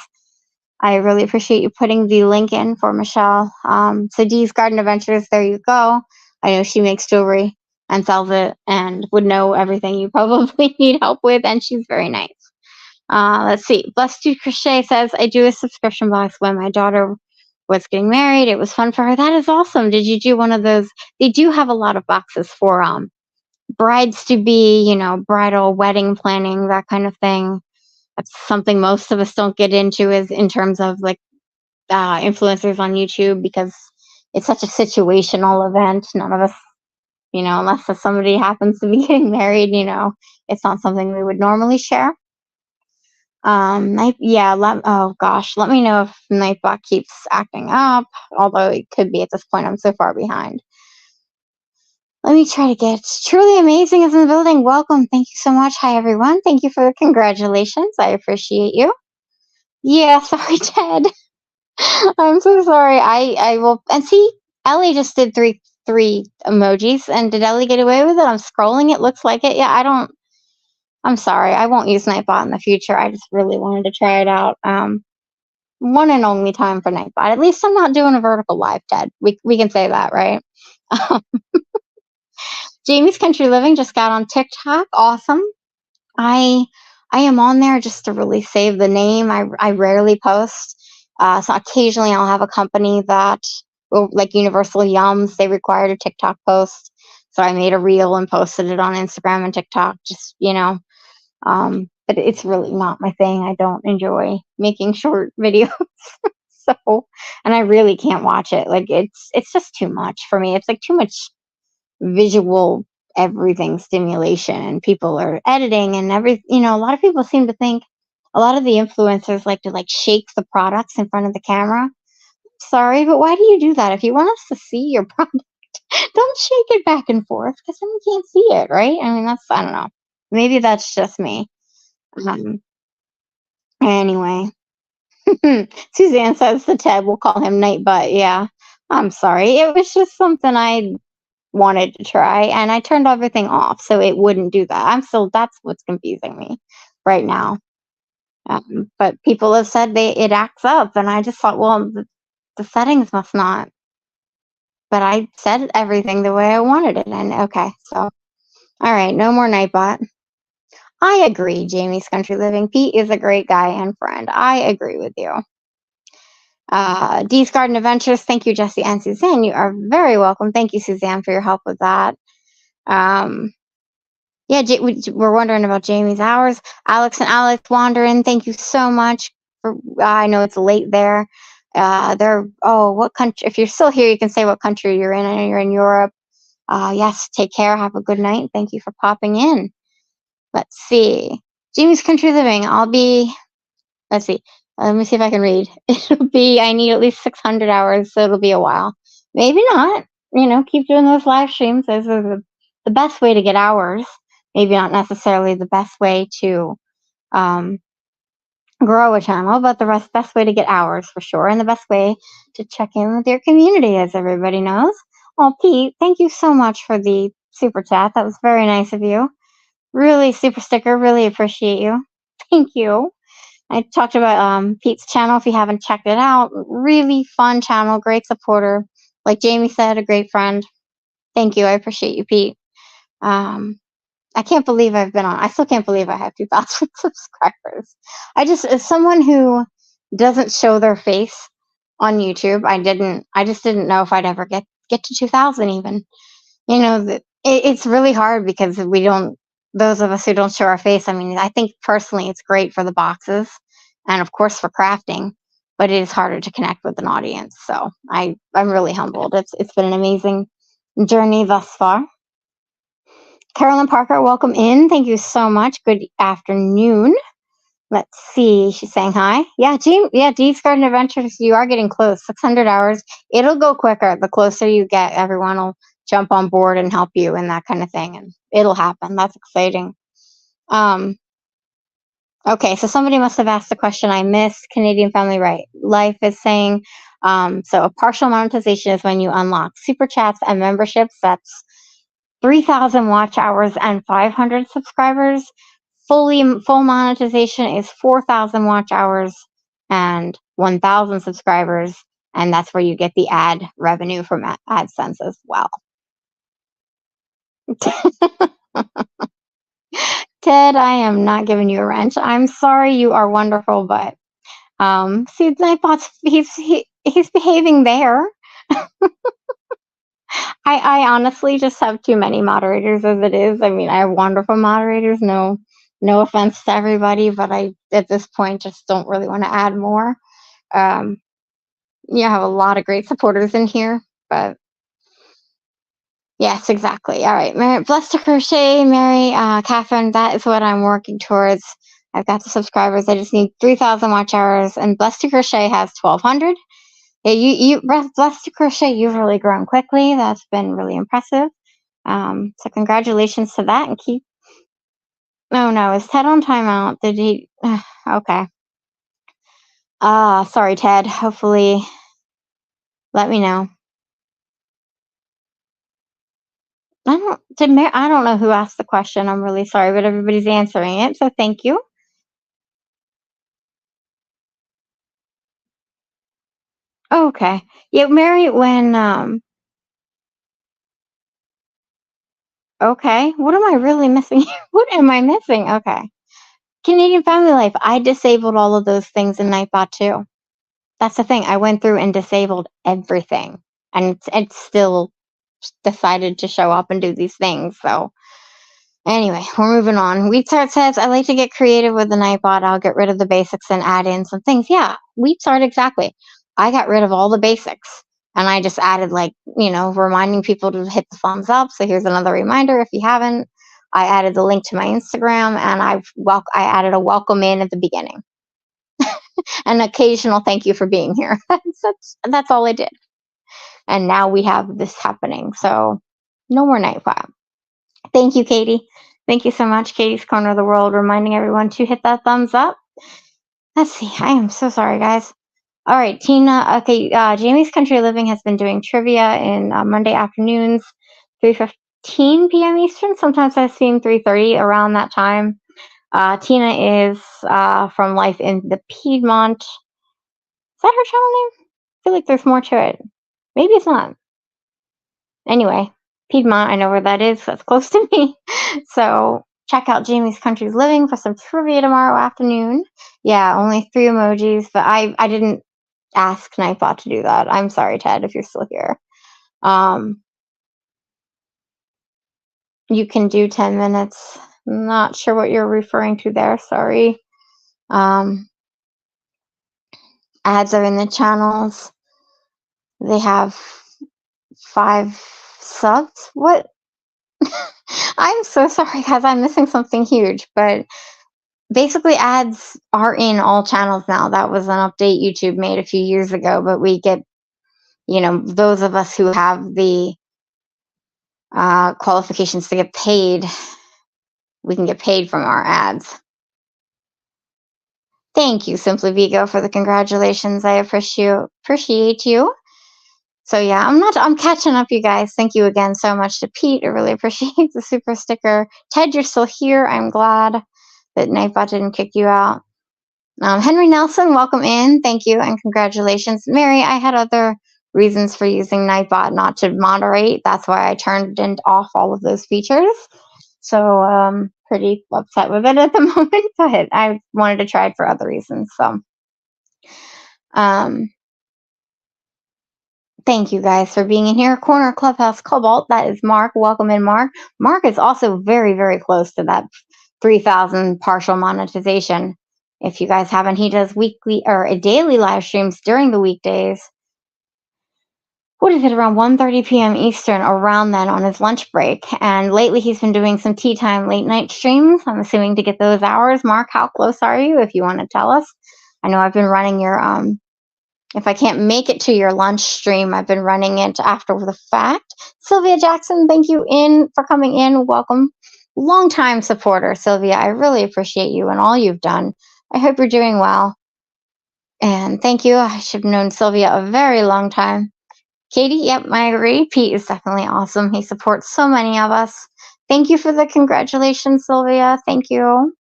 I really appreciate you putting the link in for Michelle. So Dee's Garden Adventures, there you go. I know she makes jewelry and sells it and would know everything you probably need help with, and she's very nice. Let's see. Blessed to Crochet says, I do a subscription box when my daughter was getting married. It was fun for her. That is awesome. Did you do one of those? They do have a lot of boxes for brides to be, bridal wedding planning, that kind of thing. That's something most of us don't get into is in terms of like influencers on YouTube, because it's such a situational event. None of us, unless somebody happens to be getting married, it's not something we would normally share. Oh gosh, let me know if Nightbot keeps acting up, although it could be at this point. I'm so far behind. Let me try to get Truly Amazing is in the building. Welcome. Thank you so much. Hi, everyone. Thank you for the congratulations. I appreciate you. Yeah, sorry, Ted. I'm so sorry. I will. And see, Ellie just did three emojis. And did Ellie get away with it? I'm scrolling. It looks like it. Yeah, I'm sorry. I won't use Nightbot in the future. I just really wanted to try it out. One and only time for Nightbot. At least I'm not doing a vertical live, Ted. We can say that, right? Jamie's Country Living just got on TikTok. Awesome. I am on there just to really save the name. I rarely post. So occasionally I'll have a company that will, like Universal Yums, they required a TikTok post. So I made a reel and posted it on Instagram and TikTok, just, but it's really not my thing. I don't enjoy making short videos. So, and I really can't watch it. Like it's just too much for me. It's like too much visual everything stimulation, and people are editing and a lot of people seem to think, a lot of the influencers like to shake the products in front of the camera. Sorry, but why do you do that? If you want us to see your product, don't shake it back and forth, because then we can't see it, right? I mean, I don't know. Maybe that's just me. Anyway, Suzanne says the Ted will call him Night Butt. Yeah. I'm sorry. It was just something I wanted to try, and I turned everything off so it wouldn't do that. That's what's confusing me right now. But people have said it acts up, and I just thought, well, the settings must not. But I set everything the way I wanted it, and okay, so all right, no more Nightbot. I agree, Jamie's Country Living. Pete is a great guy and friend. I agree with you. Dee's Garden Adventures. Thank you, Jesse and Suzanne. You are very welcome. Thank you, Suzanne, for your help with that. Yeah, we're wondering about Jamie's hours. Alex and Alex Wandering, thank you so much. I know it's late there. What country? If you're still here, you can say what country you're in. I know you're in Europe. Yes, take care. Have a good night. Thank you for popping in. Let's see. Jamie's Country Living. Let's see. Let me see if I can read. I need at least 600 hours, so it'll be a while. Maybe not. Keep doing those live streams. Those are the best way to get hours. Maybe not necessarily the best way to grow a channel, but the best way to get hours for sure, and the best way to check in with your community, as everybody knows. Well, Pete, thank you so much for the super chat. That was very nice of you. Really super sticker. Really appreciate you. Thank you. I talked about Pete's channel. If you haven't checked it out, really fun channel, great supporter. Like Jamie said, a great friend. Thank you. I appreciate you, Pete. I can't believe I still can't believe I have 2,000 subscribers. As someone who doesn't show their face on YouTube, I just didn't know if I'd ever get to 2,000 even. It's really hard because those of us who don't show our face, I mean, I think personally it's great for the boxes and of course for crafting, but it is harder to connect with an audience. So I'm really humbled. It's been an amazing journey thus far. Carolyn Parker, welcome in. Thank you so much. Good afternoon. Let's see. She's saying hi. Yeah, Dee's Garden Adventures, you are getting close. 600 hours. It'll go quicker. The closer you get, everyone will jump on board and help you and that kind of thing. And it'll happen. That's exciting. Okay, so somebody must have asked the question I missed. Canadian Family Life is saying, so a partial monetization is when you unlock super chats and memberships. That's 3,000 watch hours and 500 subscribers. Full monetization is 4,000 watch hours and 1,000 subscribers, and that's where you get the ad revenue from AdSense as well. Ted, I am not giving you a wrench. I'm sorry. You are wonderful, but see, Nightbot's he's behaving there. I honestly just have too many moderators as it is. I mean, I have wonderful moderators. No offense to everybody, but I, at this point, just don't really want to add more. I have a lot of great supporters in here, but yes, exactly. All right, Mary, Blessed to Crochet, Mary, Catherine, that is what I'm working towards. I've got the subscribers. I just need 3,000 watch hours, and Blessed to Crochet has 1,200. Yeah, Blessed to Crochet, you've really grown quickly. That's been really impressive. So congratulations to that, and keep. Oh no, is Ted on timeout? Did he? Okay. Sorry, Ted. Hopefully, let me know. I don't know who asked the question. I'm really sorry, but everybody's answering it, so thank you. Okay. Yeah, Mary, okay. What am I really missing? What am I missing? Okay. Canadian Family Life. I disabled all of those things in Nightbot too. That's the thing. I went through and disabled everything, and it's still decided to show up and do these things. So anyway, we're moving on. Wheatsart says, I like to get creative with the Nightbot. I'll get rid of the basics and add in some things. Yeah, Wheatsart, exactly. I got rid of all the basics and I just added reminding people to hit the thumbs up. So here's another reminder if you haven't. I added the link to my Instagram and I added a welcome in at the beginning. An occasional thank you for being here. That's all I did. And now we have this happening. So no more Nightbot. Thank you, Katie. Thank you so much, Katie's Corner of the World, reminding everyone to hit that thumbs up. Let's see. I am so sorry, guys. All right, Tina. Okay, Jamie's Country Living has been doing trivia in Monday afternoons, 3:15 p.m. Eastern. Sometimes I see 3:30 around that time. Tina is from Life in the Piedmont. Is that her channel name? I feel like there's more to it. Maybe it's not. Anyway, Piedmont, I know where that is. That's close to me. So check out Jamie's Country Living for some trivia tomorrow afternoon. Yeah, only 3 emojis, but I didn't ask Nightbot to do that. I'm sorry, Ted, if you're still here. You can do 10 minutes. Not sure what you're referring to there. Sorry. Ads are in the channels. They have 5 subs. What? I'm so sorry, guys. I'm missing something huge, but basically ads are in all channels now. That was an update YouTube made a few years ago, but we get, those of us who have the qualifications to get paid, we can get paid from our ads. Thank you, Simply Vigo, for the congratulations. I appreciate you. So yeah, I'm catching up, you guys. Thank you again so much to Pete. I really appreciate the super sticker. Ted, you're still here. I'm glad that Nightbot didn't kick you out. Henry Nelson, welcome in. Thank you and congratulations. Mary, I had other reasons for using Nightbot not to moderate. That's why I turned off all of those features. So pretty upset with it at the moment, but I wanted to try it for other reasons. So thank you guys for being in here. Corner Clubhouse Cobalt, that is Mark. Welcome in, Mark. Mark is also very, very close to that 3,000 partial monetization. If you guys haven't, he does weekly or daily live streams during the weekdays. What is it, around 1:30 p.m. Eastern, around then on his lunch break. And lately he's been doing some tea time late night streams. I'm assuming to get those hours. Mark, how close are you, if you want to tell us? I know I've been running your if I can't make it to your lunch stream, I've been running it after the fact. Sylvia Jackson, thank you for coming in. Welcome. Longtime supporter, Sylvia. I really appreciate you and all you've done. I hope you're doing well. And thank you. I should have known Sylvia a very long time. Katie, yep, I agree. Pete is definitely awesome. He supports so many of us. Thank you for the congratulations, Sylvia. Thank you.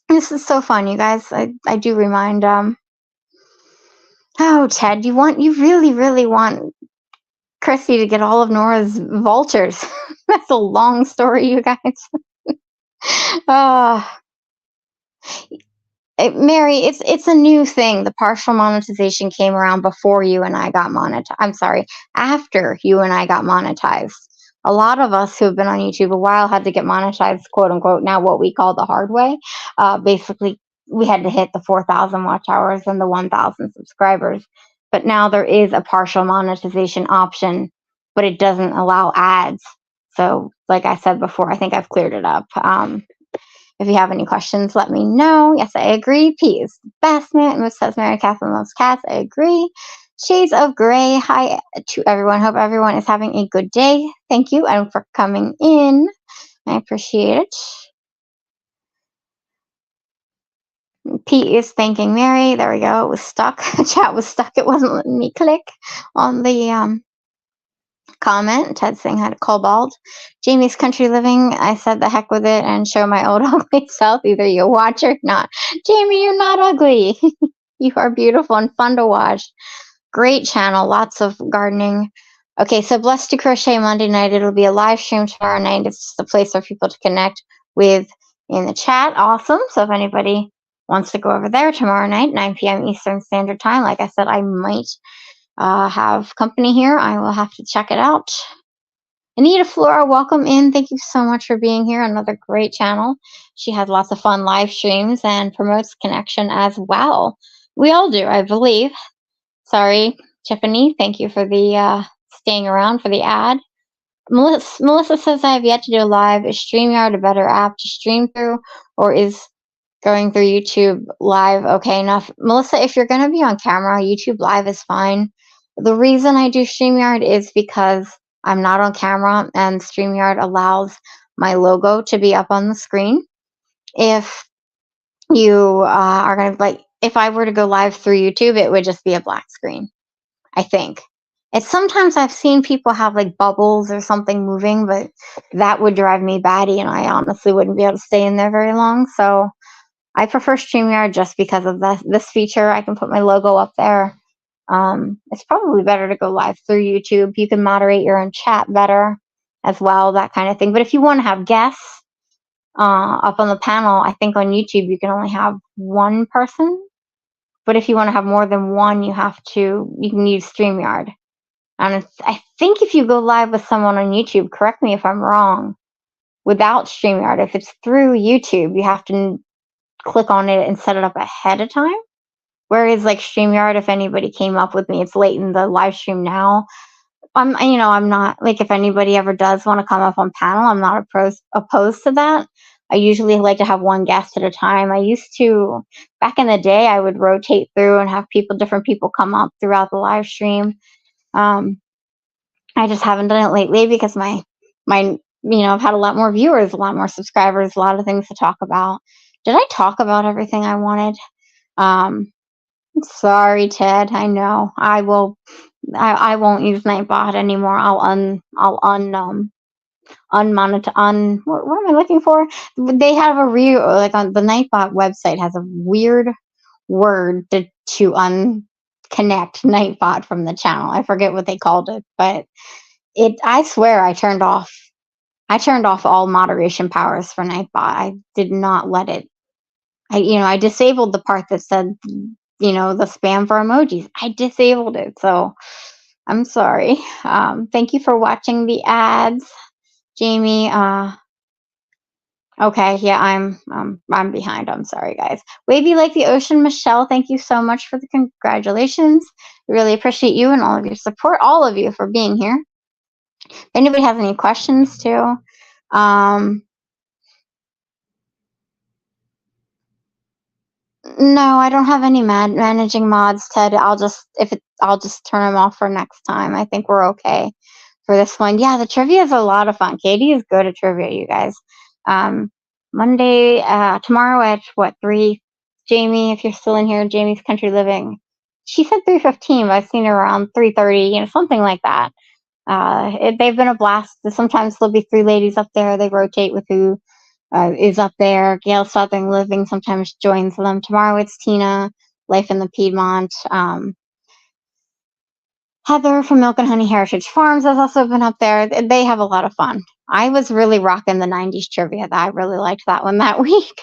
This is so fun, you guys. I do remind oh, Ted, you really, really want Chrissy to get all of Nora's vultures. That's a long story, you guys. Mary, it's a new thing. The partial monetization came around before you and I got monetized. I'm sorry, after you and I got monetized. A lot of us who have been on YouTube a while had to get monetized, quote unquote, now what we call the hard way. Basically, we had to hit the 4,000 watch hours and the 1,000 subscribers. But now there is a partial monetization option, but it doesn't allow ads. So, like I said before, I think I've cleared it up. If you have any questions, let me know. Yes, I agree. Pete is the best man. Miss says Mary Catherine loves cats. I agree. Shades of Gray. Hi to everyone. Hope everyone is having a good day. Thank you and for coming in. I appreciate it. Pete is thanking Mary. There we go. It was stuck. Chat was stuck. It wasn't letting me click on the comment. Ted saying hi to Cobalt. Jamie's Country Living. I said the heck with it and show my old ugly self. Either you watch or not. Jamie, you're not ugly. You are beautiful and fun to watch. Great channel. Lots of gardening. Okay, so Blessed to Crochet Monday night. It'll be a live stream tomorrow night. It's just a place for people to connect with in the chat. Awesome. So if anybody wants to go over there tomorrow night, 9 p.m. Eastern Standard Time, like I said, I might have company here. I will have to check it out. Anita Flora, welcome in. Thank you so much for being here. Another great channel. She has lots of fun live streams and promotes connection as well. We all do, I believe. Sorry, Tiffany. Thank you for the staying around for the ad. Melissa says, I have yet to do a live. Is StreamYard a better app to stream through, or is going through YouTube Live okay enough? Melissa, if you're going to be on camera, YouTube Live is fine. The reason I do StreamYard is because I'm not on camera and StreamYard allows my logo to be up on the screen. If you are going to like, if I were to go live through YouTube, it would just be a black screen, I think. It's sometimes I've seen people have like bubbles or something moving, but that would drive me batty, and I honestly wouldn't be able to stay in there very long. So I prefer StreamYard just because of this feature. I can put my logo up there. It's probably better to go live through YouTube. You can moderate your own chat better as well, that kind of thing. But if you want to have guests up on the panel, I think on YouTube you can only have one person. But if you want to have more than one, you can use StreamYard. And I think if you go live with someone on YouTube, correct me if I'm wrong, without StreamYard, if it's through YouTube, you have to click on it and set it up ahead of time. Whereas like StreamYard, if anybody came up with me, it's late in the live stream now. I'm not like, if anybody ever does want to come up on panel, I'm not opposed to that. I usually like to have one guest at a time. I used to, back in the day, I would rotate through and have different people come up throughout the live stream. I just haven't done it lately because I've had a lot more viewers, a lot more subscribers, a lot of things to talk about. Did I talk about everything I wanted? Sorry, Ted. I know. I won't use Nightbot anymore. I'll unmonitor. What am I looking for? They have like on the Nightbot website has a weird word to unconnect Nightbot from the channel. I forget what they called it, but I swear I turned off all moderation powers for Nightbot. I did not let it. I disabled the part that said, the spam for emojis. I disabled it. So I'm sorry. Thank you for watching the ads, Jamie. Okay, yeah, I'm behind. I'm sorry, guys. Wavy like the ocean, Michelle. Thank you so much for the congratulations. We really appreciate you and all of your support, all of you, for being here. If anybody has any questions too, no, I don't have any managing mods, Ted. I'll just turn them off for next time. I think we're okay for this one. Yeah, the trivia is a lot of fun. Katie is good at trivia, you guys. Monday, tomorrow at what, 3? Jamie, if you're still in here, Jamie's Country Living. She said 3:15, but I've seen her around 3:30, something like that. They've been a blast. Sometimes there'll be 3 ladies up there. They rotate with who is up there. Gail Southern Living sometimes joins them. Tomorrow it's Tina, Life in the Piedmont. Heather from Milk and Honey Heritage Farms has also been up there. They have a lot of fun. I was really rocking the 90s trivia. I really liked that one that week.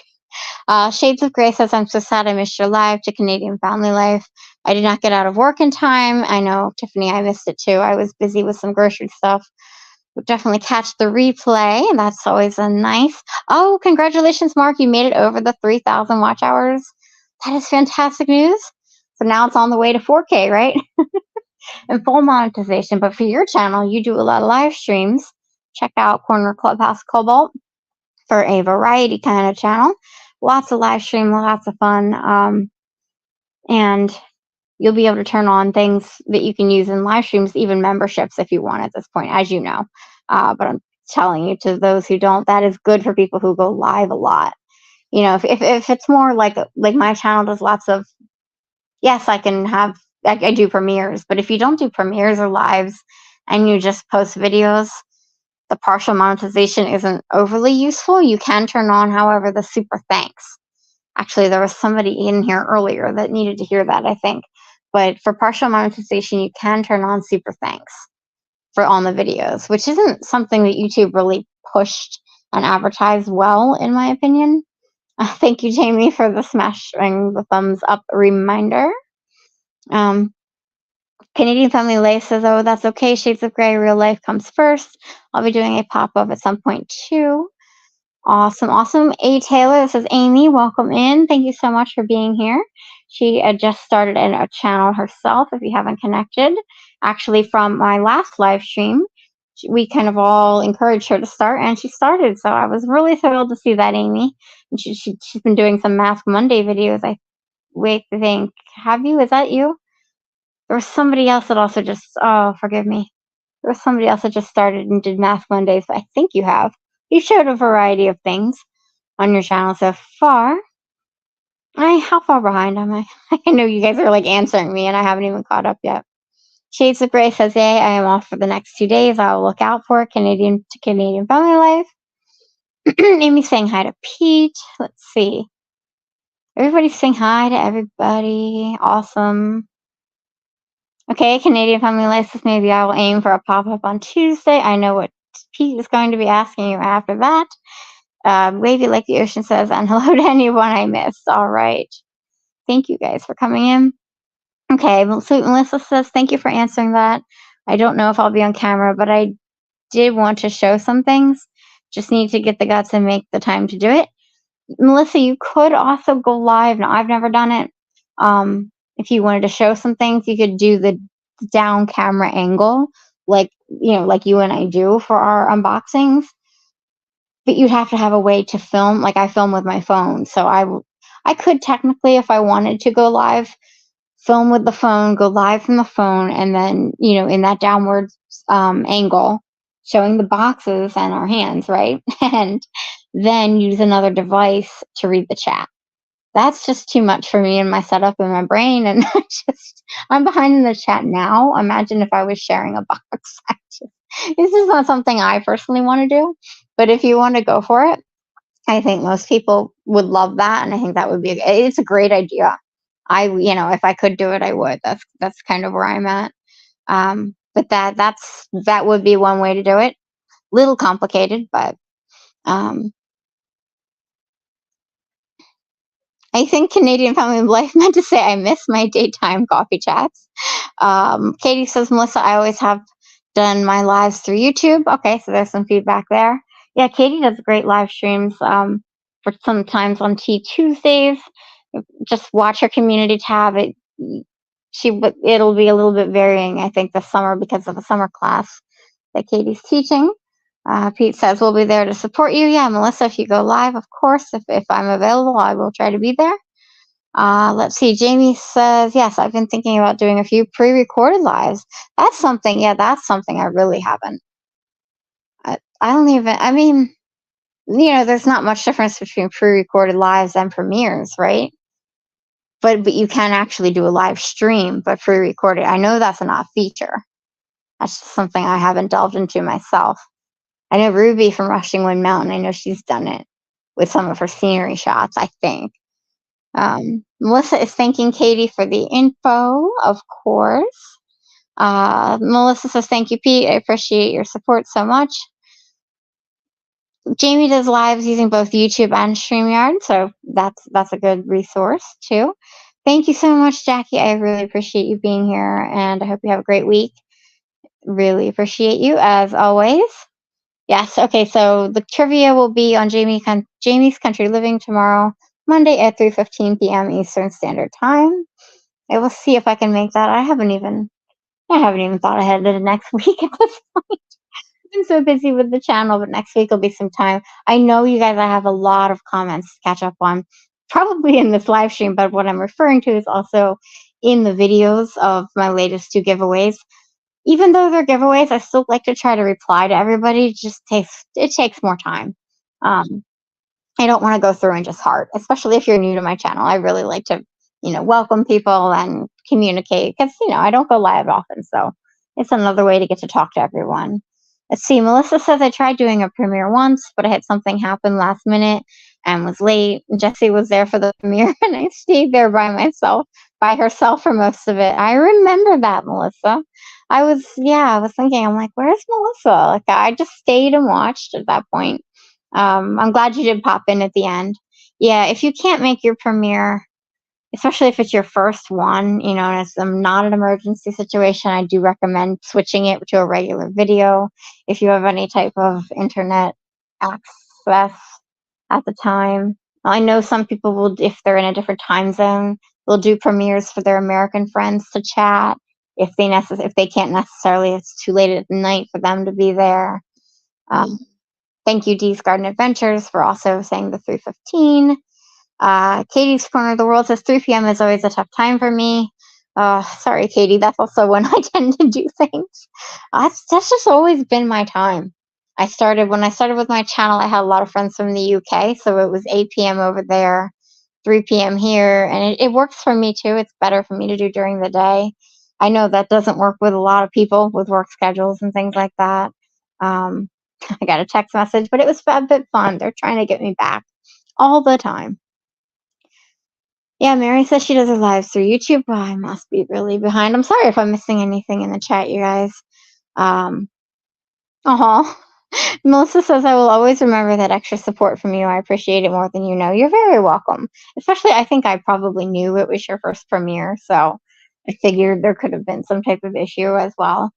Shades of Grey says, I'm so sad I missed your live to Canadian Family Life. I did not get out of work in time. I know, Tiffany, I missed it too. I was busy with some grocery stuff. We'll definitely catch the replay. That's always a nice. Oh, congratulations, Mark. You made it over the 3,000 watch hours. That is fantastic news. So now it's on the way to 4K, right? And full monetization. But for your channel, you do a lot of live streams. Check out Corner Clubhouse Cobalt for a variety kind of channel. Lots of live stream, lots of fun. And you'll be able to turn on things that you can use in live streams, even memberships if you want at this point, as you know. But I'm telling you, to those who don't, that is good for people who go live a lot. If it's more like my channel does lots of, yes, I do premieres, but if you don't do premieres or lives and you just post videos, the partial monetization isn't overly useful. You can turn on, however, the super thanks. Actually, there was somebody in here earlier that needed to hear that, I think. But for partial monetization, you can turn on super thanks on the videos, which isn't something that YouTube really pushed and advertised well, in my opinion. Thank you, Jamie, for the smashing the thumbs up reminder. Canadian Family Life says, oh, that's okay. Shades of Grey, real life comes first. I'll be doing a pop-up at some point, too. Awesome. A. Taylor says, Amy, welcome in. Thank you so much for being here. She just started a channel herself, if you haven't connected. Actually, from my last live stream, we kind of all encouraged her to start, and she started. So I was really thrilled to see that, Amy. And she's been doing some Mask Monday videos. Have you? Is that you? There was somebody else that also forgive me. There was somebody else that just started and did Mask Mondays. I think you have. You showed a variety of things on your channel so far. How far behind am I? I know you guys are like answering me and I haven't even caught up yet. Shades of Grey says, "Yay, I am off for the next 2 days. I'll look out for it. Canadian to Canadian Family Life." Amy's saying hi to Pete. Let's see. Everybody's saying hi to everybody. Awesome. Okay, Canadian Family Life says, "Maybe I will aim for a pop-up on Tuesday." I know what Pete is going to be asking you after that. Wavy Like the Ocean says, "And hello to anyone I missed." All right. Thank you guys for coming in. Okay, well, so Melissa says, "Thank you for answering that. I don't know if I'll be on camera, but I did want to show some things. Just need to get the guts and make the time to do it." Melissa, you could also go live. Now, I've never done it. If you wanted to show some things, you could do the down camera angle, like like you and I do for our unboxings. But you'd have to have a way to film. Like I film with my phone, so I could technically, if I wanted to go live, film with the phone, go live from the phone, and then in that downward angle, showing the boxes and our hands, right? And then use another device to read the chat. That's just too much for me and my setup in my brain, and I'm behind in the chat now. Imagine if I was sharing a box. This is not something I personally want to do, but if you want to go for it, I think most people would love that, and I think that would be it's a great idea. If I could do it, I would. That's kind of where I'm at. But that would be one way to do it. Little complicated, but um, I think Canadian Family Life meant to say I miss my daytime coffee chats. Katie says, "Melissa, I always have done my lives through YouTube." Okay, so there's some feedback there. Yeah, Katie does great live streams for sometimes on Tuesdays. Just watch her community tab. It'll be a little bit varying, I think, this summer because of the summer class that Katie's teaching. Pete says, "We'll be there to support you." Yeah, Melissa, if you go live, of course, if I'm available, I will try to be there. Let's see. Jamie says, "Yes, I've been thinking about doing a few pre-recorded lives." That's something. Yeah, that's something I really haven't. I don't even. I mean, there's not much difference between pre-recorded lives and premieres, right? But you can actually do a live stream, but pre-recorded. I know that's not a feature. That's just something I haven't delved into myself. I know Ruby from Rushing Wind Mountain. I know she's done it with some of her scenery shots, I think. Melissa is thanking Katie for the info, of course. Melissa says, "Thank you, Pete. I appreciate your support so much." Jamie does lives using both YouTube and StreamYard, so that's a good resource too. Thank you so much, Jackie. I really appreciate you being here, and I hope you have a great week. Really appreciate you, as always. Yes, okay, so the trivia will be on Jamie's Country Living tomorrow, Monday at 3:15 p.m. Eastern Standard Time. I will see if I can make that. I haven't even thought ahead of the next week at this point. I've been so busy with the channel, but next week will be some time. I know you guys, I have a lot of comments to catch up on, probably in this live stream, but what I'm referring to is also in the videos of my latest 2 giveaways. Even though they're giveaways, I still like to try to reply to everybody. It takes more time. Um, I don't want to go through and just heart, especially if you're new to my channel. I really like to, welcome people and communicate because, I don't go live often. So it's another way to get to talk to everyone. Let's see. Melissa says, "I tried doing a premiere once, but I had something happen last minute and was late. Jesse was there for the premiere and I stayed there by herself for most of it." I remember that, Melissa. I was thinking, I'm like, where's Melissa? Like, I just stayed and watched at that point. I'm glad you did pop in at the end. Yeah, if you can't make your premiere, especially if it's your first one, and it's not an emergency situation, I do recommend switching it to a regular video if you have any type of internet access at the time. I know some people will, if they're in a different time zone, they'll do premieres for their American friends to chat. If they can't necessarily, it's too late at night for them to be there. Thank you, Dee's Garden Adventures, for also saying the 3:15. Katie's Corner of the World says 3 p.m. is always a tough time for me. Sorry, Katie. That's also when I tend to do things. That's just always been my time. When I started with my channel, I had a lot of friends from the UK, so it was 8 p.m. over there, 3 p.m. here, and it works for me too. It's better for me to do during the day. I know that doesn't work with a lot of people with work schedules and things like that. Um, I got a text message, but it was a bit fun. They're trying to get me back all the time. Yeah, Mary says she does her lives through YouTube. Well, I must be really behind. I'm sorry if I'm missing anything in the chat, you guys. Melissa says, I will always remember that extra support from you. I appreciate it more than you know. You're very welcome. Especially, I think I probably knew it was your first premiere, so I figured there could have been some type of issue as well.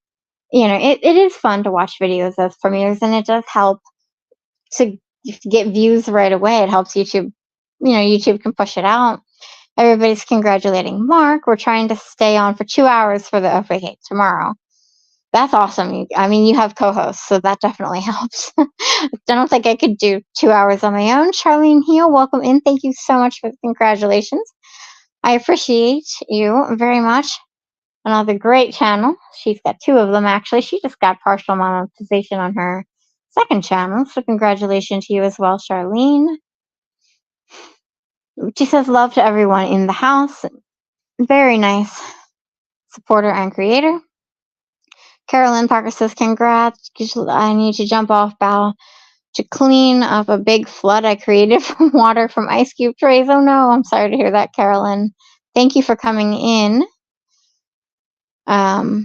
You know, it is fun to watch videos as premieres, and it does help to get views right away. It helps YouTube, YouTube can push it out. Everybody's congratulating Mark. We're trying to stay on for 2 hours for the okay, tomorrow. That's awesome. I mean, you have co-hosts, so that definitely helps. I don't think I could do 2 hours on my own. Charlene Heal, welcome in. Thank you so much for the congratulations. I appreciate you very much. Another great channel. She's got 2 of them, actually. She just got partial monetization on her second channel, so congratulations to you as well, Charlene. She says, love to everyone in the house. Very nice supporter and creator. Carolyn Parker says, congrats. I need to jump off bow to clean up a big flood I created from water from ice cube trays. Oh no, I'm sorry to hear that, Carolyn. Thank you for coming in. Yeah,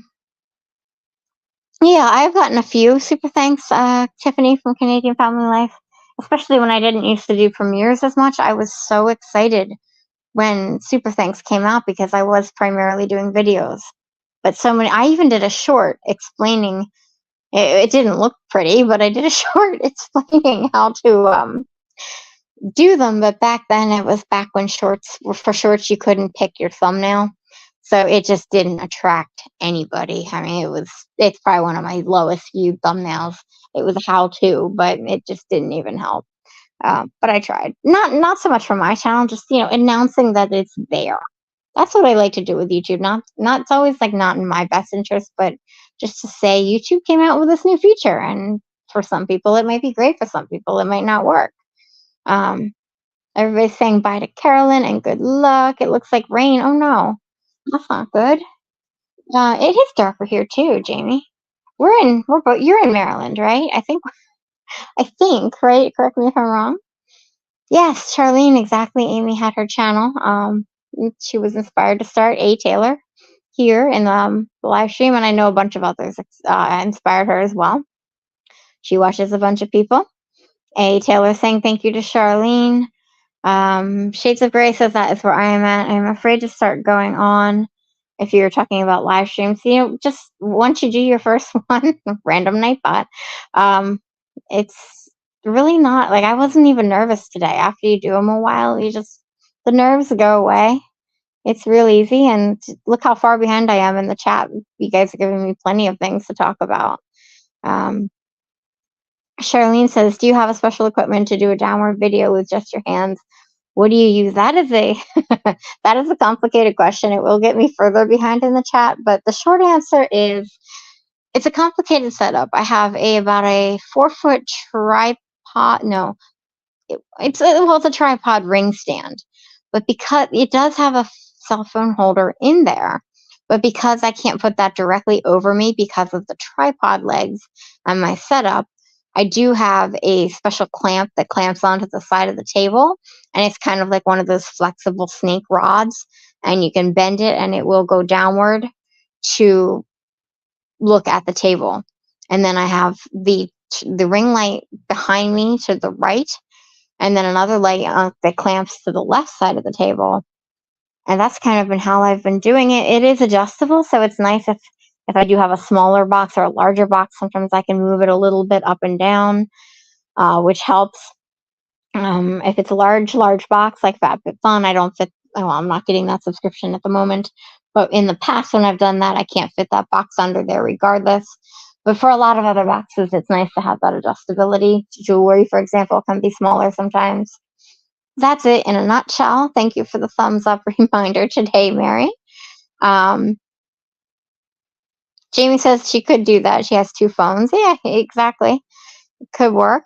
I've gotten a few super thanks, Tiffany from Canadian Family Life, especially when I didn't used to do premieres as much. I was so excited when super thanks came out because I was primarily doing videos. But I even did a short explaining. It didn't look pretty, but I did a short explaining how to do them. But back then, it was back when for shorts you couldn't pick your thumbnail, so it just didn't attract anybody. I mean, it's probably one of my lowest viewed thumbnails. It was a how-to, but it just didn't even help. But I tried. Not so much for my channel, just announcing that it's there. That's what I like to do with YouTube. Not it's always like not in my best interest, but just to say YouTube came out with this new feature, and for some people it might be great. For some people it might not work. Everybody's saying bye to Carolyn and good luck. It looks like rain. Oh no, that's not good. It is darker here too, Jamie. You're in Maryland, right? I think, right? Correct me if I'm wrong. Yes, Charlene, exactly. Amy had her channel. She was inspired to start A Taylor here in the live stream, and I know a bunch of others inspired her as well. She watches a bunch of people. A Taylor saying thank you to Charlene. Shades of Grey says that is where I am at. I'm afraid to start going on. If you're talking about live streams, just once you do your first one, random Nightbot, it's really not like I wasn't even nervous today. After you do them a while, the nerves go away. It's real easy, and look how far behind I am in the chat. You guys are giving me plenty of things to talk about. Charlene says, do you have a special equipment to do a downward video with just your hands? What do you use? That is a complicated question. It will get me further behind in the chat, but the short answer is it's a complicated setup. I have about a 4-foot tripod. No, it's a tripod ring stand, but because it does have a cell phone holder in there, but because I can't put that directly over me because of the tripod legs and my setup, I do have a special clamp that clamps onto the side of the table, and it's kind of like one of those flexible snake rods, and you can bend it and it will go downward to look at the table. And then I have the ring light behind me to the right, and then another light that clamps to the left side of the table. And that's kind of been how I've been doing it. It is adjustable, so it's nice if I do have a smaller box or a larger box. Sometimes I can move it a little bit up and down, which helps. If it's a large box like FabFitFun, I don't fit. Well, I'm not getting that subscription at the moment. But in the past, when I've done that, I can't fit that box under there regardless. But for a lot of other boxes, it's nice to have that adjustability. Jewelry, for example, can be smaller sometimes. That's it in a nutshell. Thank you for the thumbs up reminder today, Mary. Jamie says she could do that. She has 2 phones. Yeah, exactly. It could work.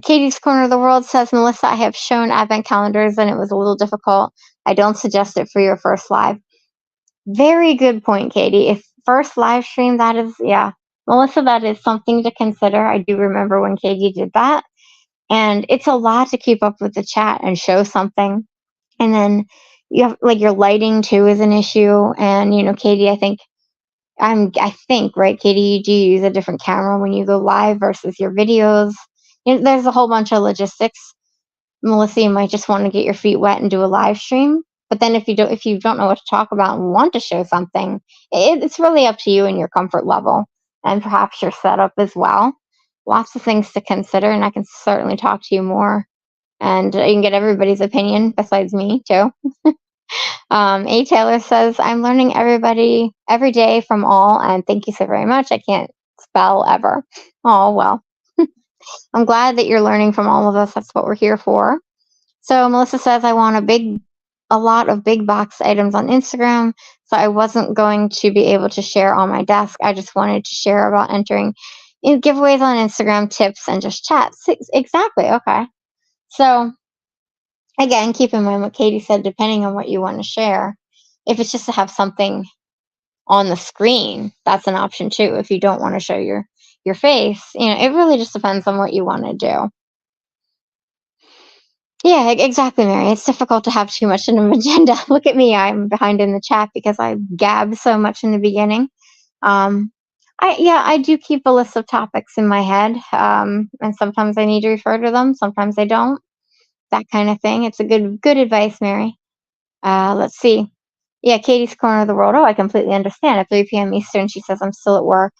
Katie's Corner of the World says, Melissa, I have shown advent calendars and it was a little difficult. I don't suggest it for your first live. Very good point, Katie. If first live stream, that is, yeah. Melissa, that is something to consider. I do remember when Katie did that. And it's a lot to keep up with the chat and show something. And then you have, like, your lighting too is an issue. And, Katie, I think, right, Katie, do you use a different camera when you go live versus your videos? There's a whole bunch of logistics. Melissa, you might just want to get your feet wet and do a live stream. But then if you don't know what to talk about and want to show something, it's really up to you and your comfort level and perhaps your setup as well. Lots of things to consider, and I can certainly talk to you more. And you can get everybody's opinion besides me too. A. Taylor says, I'm learning everybody every day from all, and thank you so very much. I can't spell ever. Oh, well. I'm glad that you're learning from all of us. That's what we're here for. So Melissa says, I want a lot of big box items on Instagram, so I wasn't going to be able to share on my desk. I just wanted to share about entering in giveaways on Instagram, tips, and just chat. Exactly. Okay. So again, keep in mind what Katie said, depending on what you want to share. If it's just to have something on the screen, that's an option too. If you don't want to show your face, it really just depends on what you want to do. Yeah, exactly, Mary. It's difficult to have too much in an agenda. Look at me. I'm behind in the chat because I gabbed so much in the beginning. I do keep a list of topics in my head, and sometimes I need to refer to them. Sometimes I don't. That kind of thing. It's a good advice, Mary. Let's see. Yeah, Katie's Corner of the World. Oh, I completely understand. At 3 p.m. Eastern, she says, I'm still at work.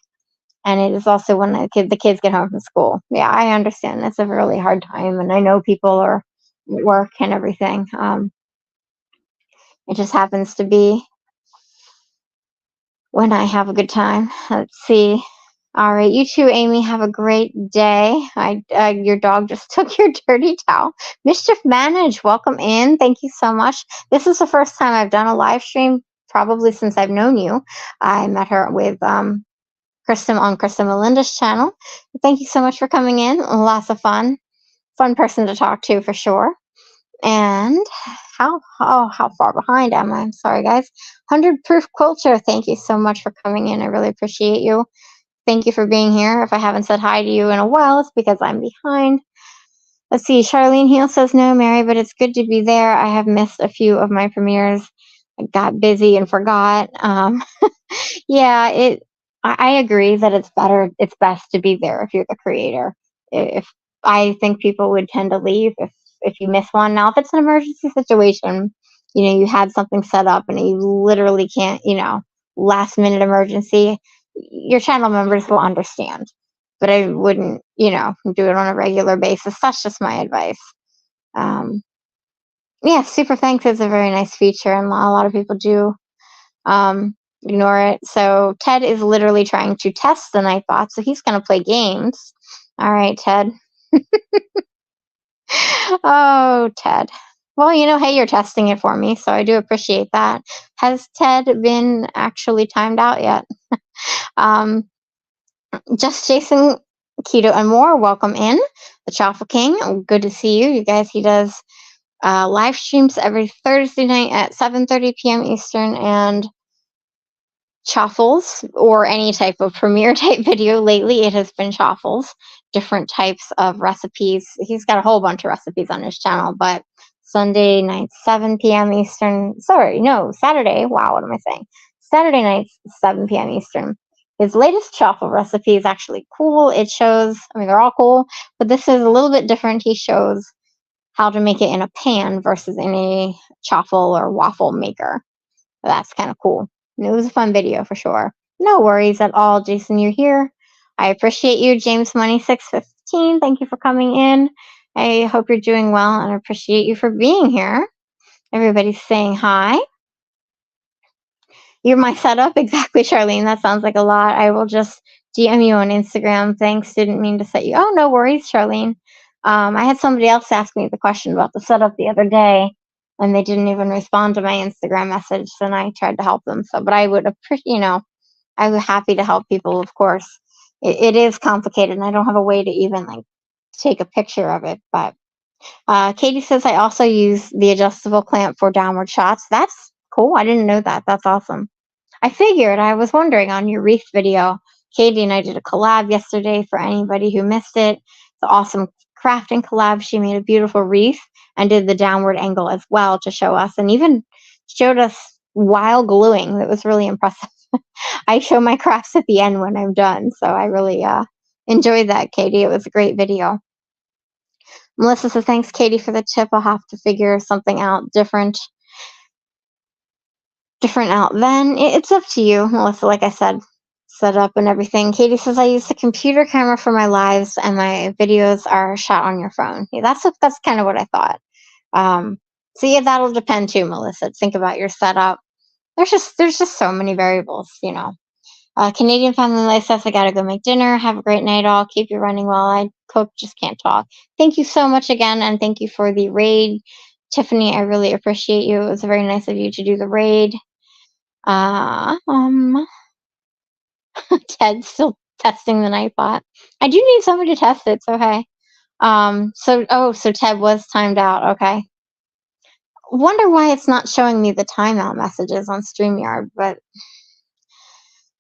And it is also when the kids get home from school. Yeah, I understand. It's a really hard time. And I know people are at work and everything. It just happens to be when I have a good time. Let's see. All right, you too, Amy. Have a great day. Your dog just took your dirty towel. Mischief Manage, welcome in. Thank you so much. This is the first time I've done a live stream, probably since I've known you. I met her with Krista on Krista Melinda's channel. Thank you so much for coming in. Lots of fun person to talk to for sure. And how far behind am I? I'm sorry, guys. 100 Proof Culture. Thank you so much for coming in. I really appreciate you. Thank you for being here. If I haven't said hi to you in a while, it's because I'm behind. Let's see. Charlene Heel says, no, Mary, but it's good to be there. I have missed a few of my premieres. I got busy and forgot. Yeah, I agree that it's best to be there if you're the creator. If I think people would tend to leave if you miss one. Now, if it's an emergency situation, you had something set up and you literally can't, last minute emergency, your channel members will understand. But I wouldn't, do it on a regular basis. That's just my advice. Yeah, super thanks is a very nice feature, and a lot of people do ignore it. So Ted is literally trying to test the Nightbot, so he's going to play games. All right, Ted. Oh, Ted. Well, hey, you're testing it for me, so I do appreciate that. Has Ted been actually timed out yet? Just Jason, Keto, and more, welcome in. The Chaffle King, good to see you. You guys, he does live streams every Thursday night at 7:30 p.m. Eastern, and Chaffles, or any type of premiere type video. Lately it has been Chaffles, different types of recipes. He's got a whole bunch of recipes on his channel, but Sunday nights 7 p.m. Eastern, Saturday, wow, what am I saying, Saturday nights 7 p.m. Eastern. His latest Chaffle recipe is actually cool. It shows, they're all cool, but this is a little bit different. He shows how to make it in a pan versus in a chaffle or waffle maker. That's kind of cool. And it was a fun video for sure. No worries at all, Jason. You're here. I appreciate you. James Money 615. Thank you for coming in. I hope you're doing well, and I appreciate you for being here. Everybody's saying hi. You're my setup. Exactly, Charlene. That sounds like a lot. I will just DM you on Instagram. Thanks. Didn't mean to set you. Oh, no worries, Charlene. I had somebody else ask me the question about the setup the other day, and they didn't even respond to my Instagram message, and I tried to help them. But I would appreciate, I'm happy to help people, of course. It is complicated, and I don't have a way to even take a picture of it. But Katie says I also use the adjustable clamp for downward shots. That's cool. I didn't know that. That's awesome. I figured. I was wondering on your wreath video. Katie and I did a collab yesterday for anybody who missed it. It's an awesome crafting collab. She made a beautiful wreath and did the downward angle as well to show us, and even showed us while gluing. That was really impressive. I show my crafts at the end when I'm done, so I really enjoyed that, Katie. It was a great video. Melissa says, thanks, Katie, for the tip. I'll have to figure something out different out then. It's up to you, Melissa. Like I said, set up and everything. Katie says, I use the computer camera for my lives and my videos are shot on your phone. Yeah, that's kind of what I thought. So yeah, that'll depend too, Melissa. Think about your setup. There's just so many variables, you know. Canadian Family Life says, I gotta go make dinner. Have a great night all. Keep you running while I cook. Just can't talk. Thank you so much again, and thank you for the raid. Tiffany, I really appreciate you. It was very nice of you to do the raid. Ted's still testing the Nightbot. I do need someone to test it, so hey. So Ted was timed out, okay. Wonder why it's not showing me the timeout messages on StreamYard, but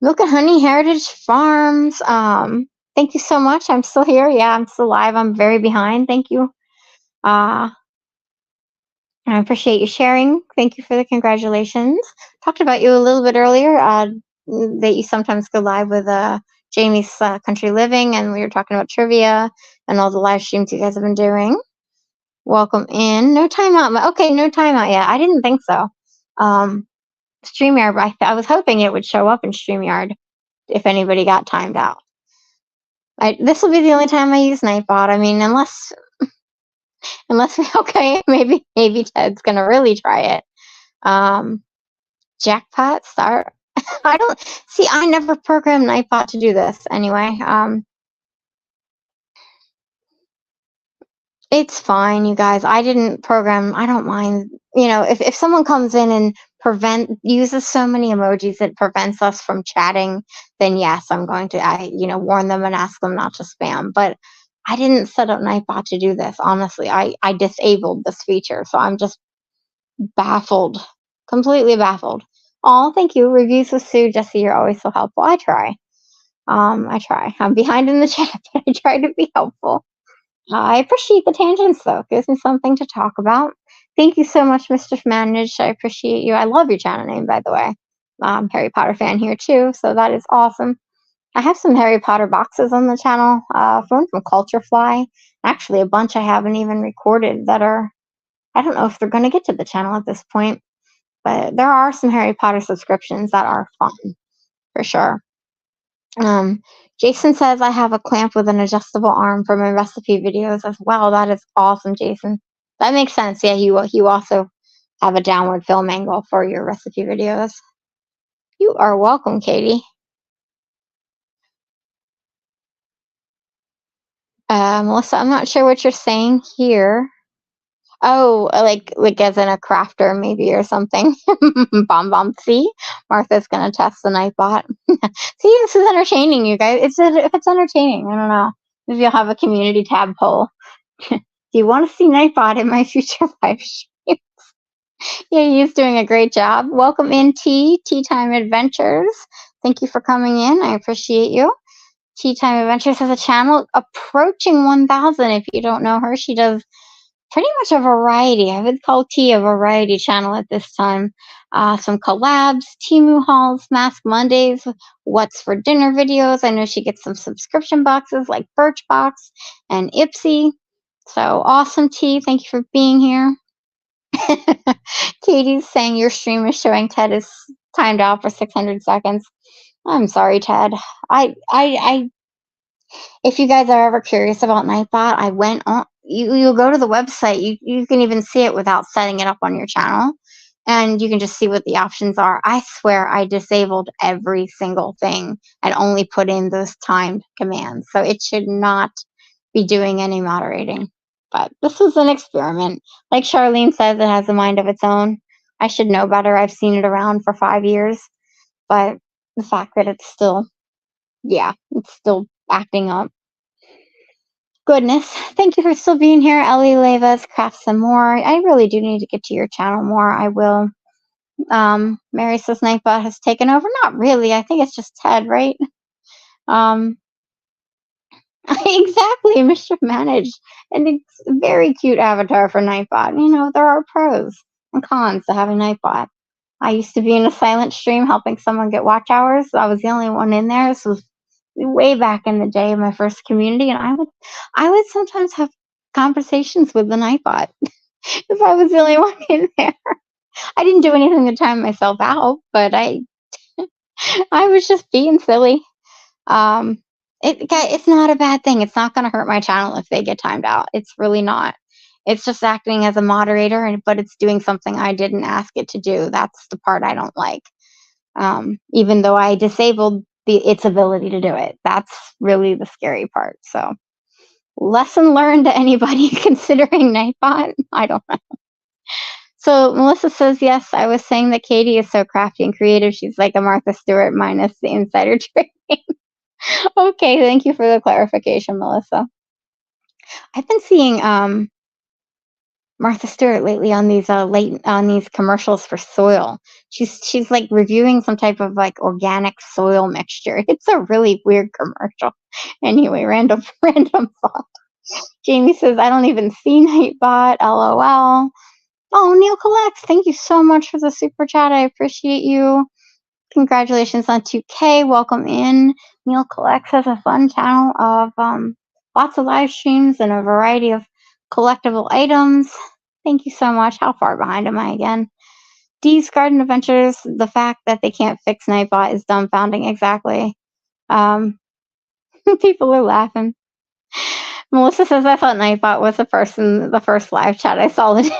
Milk and Honey Heritage Farms. Thank you so much. I'm still here. Yeah, I'm still live. I'm very behind. Thank you. I appreciate you sharing. Thank you for the congratulations. Talked about you a little bit earlier, that you sometimes go live with Jamie's Country Living, and we were talking about trivia and all the live streams you guys have been doing. Welcome in. No timeout. Okay, no timeout yet. I didn't think so. StreamYard, I was hoping it would show up in StreamYard if anybody got timed out. This will be the only time I use Nightbot. I mean, unless okay, maybe Ted's gonna really try it. Jackpot start. I don't see. I never programmed Nightbot to do this anyway. It's fine, you guys. I didn't program. I don't mind. You know, if someone comes in and uses so many emojis that prevents us from chatting, then yes, I'm going to warn them and ask them not to spam. But I didn't set up Nightbot to do this. Honestly, I disabled this feature, so I'm just baffled, completely baffled. Oh, thank you. Reviews with Sue, Jesse. You're always so helpful. I try. I try. I'm behind in the chat, but I try to be helpful. I appreciate the tangents, though. Gives me something to talk about. Thank you so much, Mr. Managed. I appreciate you. I love your channel name, by the way. Harry Potter fan here, too, so that is awesome. I have some Harry Potter boxes on the channel, one from Culture Fly. Actually, a bunch I haven't even recorded that are, I don't know if they're going to get to the channel at this point, but there are some Harry Potter subscriptions that are fun, for sure. Jason says I have a clamp with an adjustable arm for my recipe videos as well. That is awesome, Jason. That makes sense. Yeah, you also have a downward film angle for your recipe videos. You are welcome, Katie. Melissa, I'm not sure what you're saying here. Oh, like as in a crafter maybe or something. Bomb. See, Martha's gonna test the Nightbot. See, this is entertaining, you guys. If it's entertaining, I don't know. Maybe I'll have a community tab poll. Do you want to see Nightbot in my future live streams? Yeah, he's doing a great job. Welcome in, Tea Time Adventures. Thank you for coming in. I appreciate you. Tea Time Adventures has a channel approaching 1,000. If you don't know her, she does pretty much a variety. I would call Tea a variety channel at this time. Some collabs, Temu hauls, Mask Mondays, what's for dinner videos. I know she gets some subscription boxes like Birchbox and Ipsy. So awesome, Tea. Thank you for being here. Katie's saying your stream is showing Ted is timed out for 600 seconds. I'm sorry, Ted. If you guys are ever curious about Nightbot, I went on. You'll go to the website. You can even see it without setting it up on your channel, and you can just see what the options are. I swear I disabled every single thing and only put in those timed commands, so it should not be doing any moderating. But this was an experiment. Like Charlene says, it has a mind of its own. I should know better. I've seen it around for 5 years, but the fact that it's still acting up. goodness. Thank you for still being here. Ellie Levas, craft some more. I really do need to get to your channel more. I will. Mary says Nightbot has taken over. Not really. I think it's just Ted, right? Um, exactly, Mr. Managed. And it's a very cute avatar for Nightbot. You know, there are pros and cons to having Nightbot. I used to be in a silent stream helping someone get watch hours. I was the only one in there. This was way back in the day of my first community, and I would sometimes have conversations with the Nightbot if I was the only one in there. I didn't do anything to time myself out, but I was just being silly. Um, it's not a bad thing. It's not going to hurt my channel if they get timed out. It's really not. It's just acting as a moderator, but it's doing something I didn't ask it to do. That's the part I don't like. Even though I disabled its ability to do it. That's really the scary part. So, lesson learned to anybody considering Nightbot. I don't know. So Melissa says, yes, I was saying that Katie is so crafty and creative. She's like a Martha Stewart minus the insider trading. Okay, thank you for the clarification, Melissa. I've been seeing Martha Stewart lately on these commercials for soil. She's like reviewing some type of like organic soil mixture. It's a really weird commercial. Anyway, random thought. Jamie says, I don't even see Nightbot. LOL. Oh, Neil Collects, thank you so much for the super chat. I appreciate you. Congratulations on 2K. Welcome in. Neil Collects has a fun channel of lots of live streams and a variety of collectible items. Thank you so much. How far behind am I again? Dee's Garden Adventures, the fact that they can't fix Nightbot is dumbfounding. Exactly. People are laughing. Melissa says, I thought Nightbot was the first live chat I saw it in.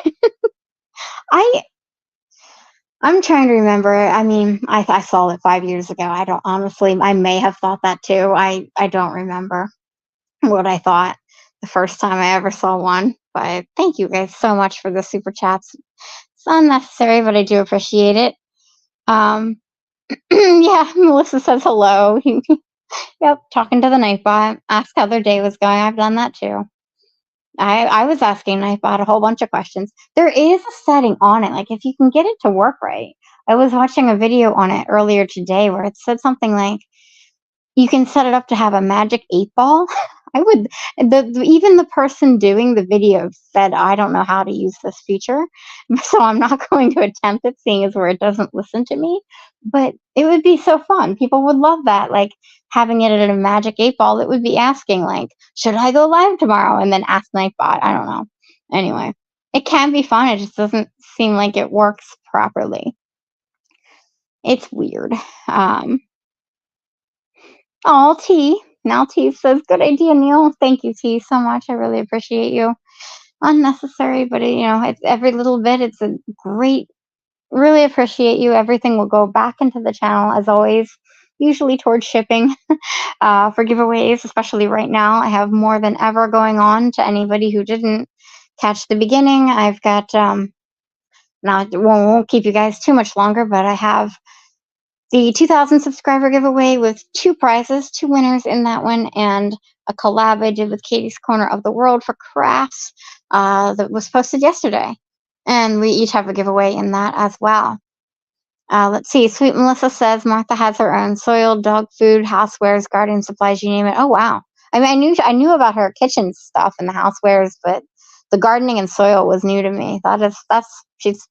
I'm trying to remember. I mean, I saw it 5 years ago. I don't honestly, I may have thought that too. I don't remember what I thought the first time I ever saw one. But thank you guys so much for the super chats. It's unnecessary, but I do appreciate it. Yeah, Melissa says hello. Yep, talking to the Nightbot. Ask how their day was going. I've done that too. I was asking Nightbot a whole bunch of questions. There is a setting on it, like if you can get it to work right. I was watching a video on it earlier today where it said something like, you can set it up to have a magic 8-ball. I would, even the person doing the video said, I don't know how to use this feature, so I'm not going to attempt it, seeing as where it doesn't listen to me. But it would be so fun. People would love that, like having it at a magic 8-ball. It would be asking, like, should I go live tomorrow? And then ask Nightbot. I don't know. Anyway, it can be fun. It just doesn't seem like it works properly. It's weird. Oh, T. Now T says, good idea, Neil. Thank you, T, so much. I really appreciate you. Unnecessary, but it's every little bit. It's a great, really appreciate you. Everything will go back into the channel as always, usually towards shipping for giveaways, especially right now. I have more than ever going on. To anybody who didn't catch the beginning, I've got, now it won't keep you guys too much longer, but I have the 2,000 subscriber giveaway with 2 prizes, 2 winners in that one, and a collab I did with Katie's Corner of the World for crafts that was posted yesterday. And we each have a giveaway in that as well. Let's see. Sweet Melissa says Martha has her own soil, dog food, housewares, garden supplies, you name it. Oh, wow. I mean, I knew about her kitchen stuff and the housewares, but the gardening and soil was new to me. She's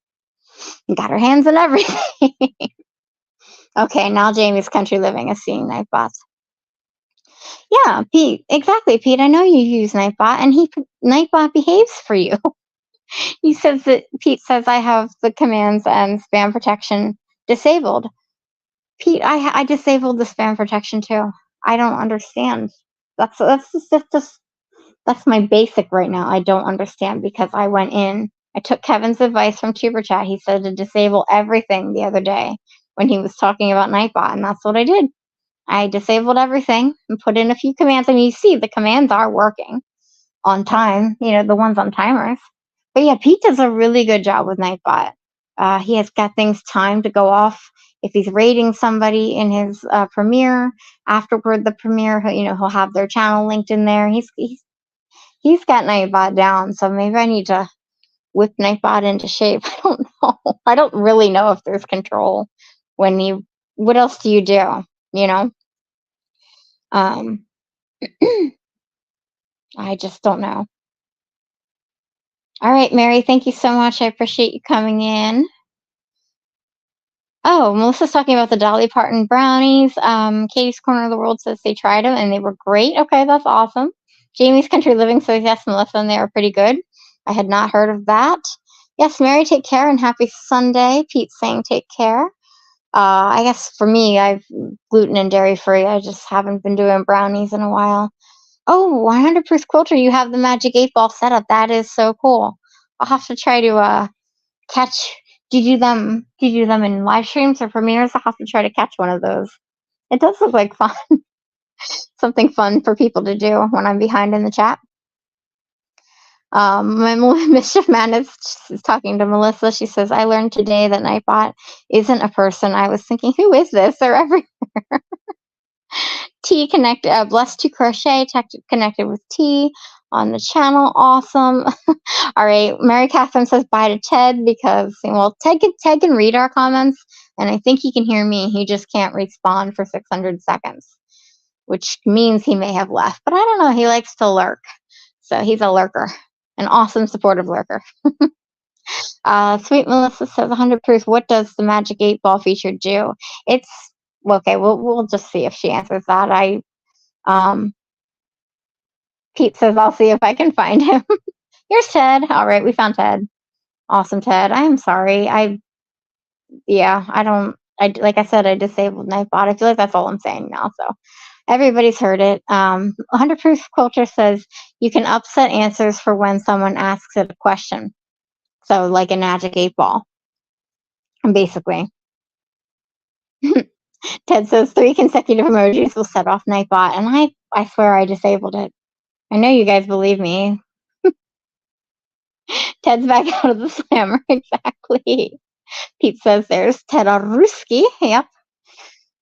got her hands in everything. Okay, now Jamie's country living is seeing Nightbot. Yeah, Pete. Exactly, Pete. I know you use Nightbot, and Nightbot behaves for you. He says that Pete says I have the commands and spam protection disabled. Pete, I disabled the spam protection too. I don't understand. That's my basic right now. I don't understand because I went in. I took Kevin's advice from Tuber Chat. He said to disable everything the other day when he was talking about Nightbot, and that's what I did. I disabled everything and put in a few commands. I mean, you see the commands are working on time, the ones on timers. But yeah, Pete does a really good job with Nightbot. He has got things timed to go off. If he's raiding somebody in his premiere, afterward the premiere, he'll have their channel linked in there. He's got Nightbot down, so maybe I need to whip Nightbot into shape. I don't know. I don't really know if there's control when you. What else do you do? You know, um, I just don't know. All right, Mary, thank you so much. I appreciate you coming in. Oh, Melissa's talking about the Dolly Parton brownies. Katie's Corner of the World says they tried them and they were great. Okay, that's awesome. Jamie's Country Living says yes, Melissa, and they are pretty good. I had not heard of that. Yes, Mary, take care and happy Sunday. Pete's saying take care. I guess for me, I've gluten and dairy free. I just haven't been doing brownies in a while. Oh, 100 Proof Quilter, you have the Magic 8-Ball setup. That is so cool. I'll have to try to catch. Do you do them in live streams or premieres? I'll have to try to catch one of those. It does look like fun. Something fun for people to do when I'm behind in the chat. My Mischief Man is talking to Melissa. She says, I learned today that Nightbot isn't a person. I was thinking, who is this? They're everywhere. T connected, Blessed to Crochet connected with T on the channel. Awesome. All right. Mary Catherine says bye to Ted because, well, Ted can read our comments and I think he can hear me. He just can't respond for 600 seconds, which means he may have left, but I don't know. He likes to lurk. So he's a lurker, an awesome supportive lurker. Sweet Melissa says 100 Proof. What does the Magic 8-Ball feature do? It's okay. We'll just see if she answers that. Pete says I'll see if I can find him. Here's Ted. All right, we found Ted. Awesome, Ted. I am sorry. I don't. Like I said, I disabled Nightbot. I feel like that's all I'm saying now. So everybody's heard it. 100 Proof Culture says you can upset answers for when someone asks it a question. So like a Magic 8-Ball, basically. Ted says 3 consecutive emojis will set off Nightbot, and I swear I disabled it. I know you guys believe me. Ted's back out of the slammer. Exactly. Pete says there's Ted Ruski. Yep.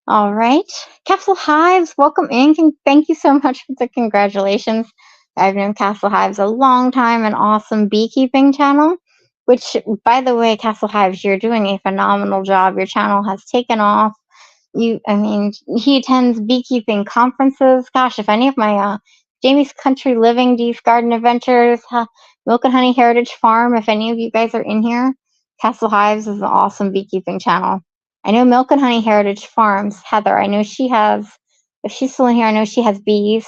All right. Capsule Hives, welcome in. Thank you so much for the congratulations. I've known Castle Hives a long time, an awesome beekeeping channel, which, by the way, Castle Hives, you're doing a phenomenal job. Your channel has taken off. He attends beekeeping conferences. Gosh, if any of my Jamie's Country Living, Dee's Garden Adventures, Milk and Honey Heritage Farm, if any of you guys are in here, Castle Hives is an awesome beekeeping channel. I know Milk and Honey Heritage Farms, Heather, I know she has, if she's still in here, I know she has bees.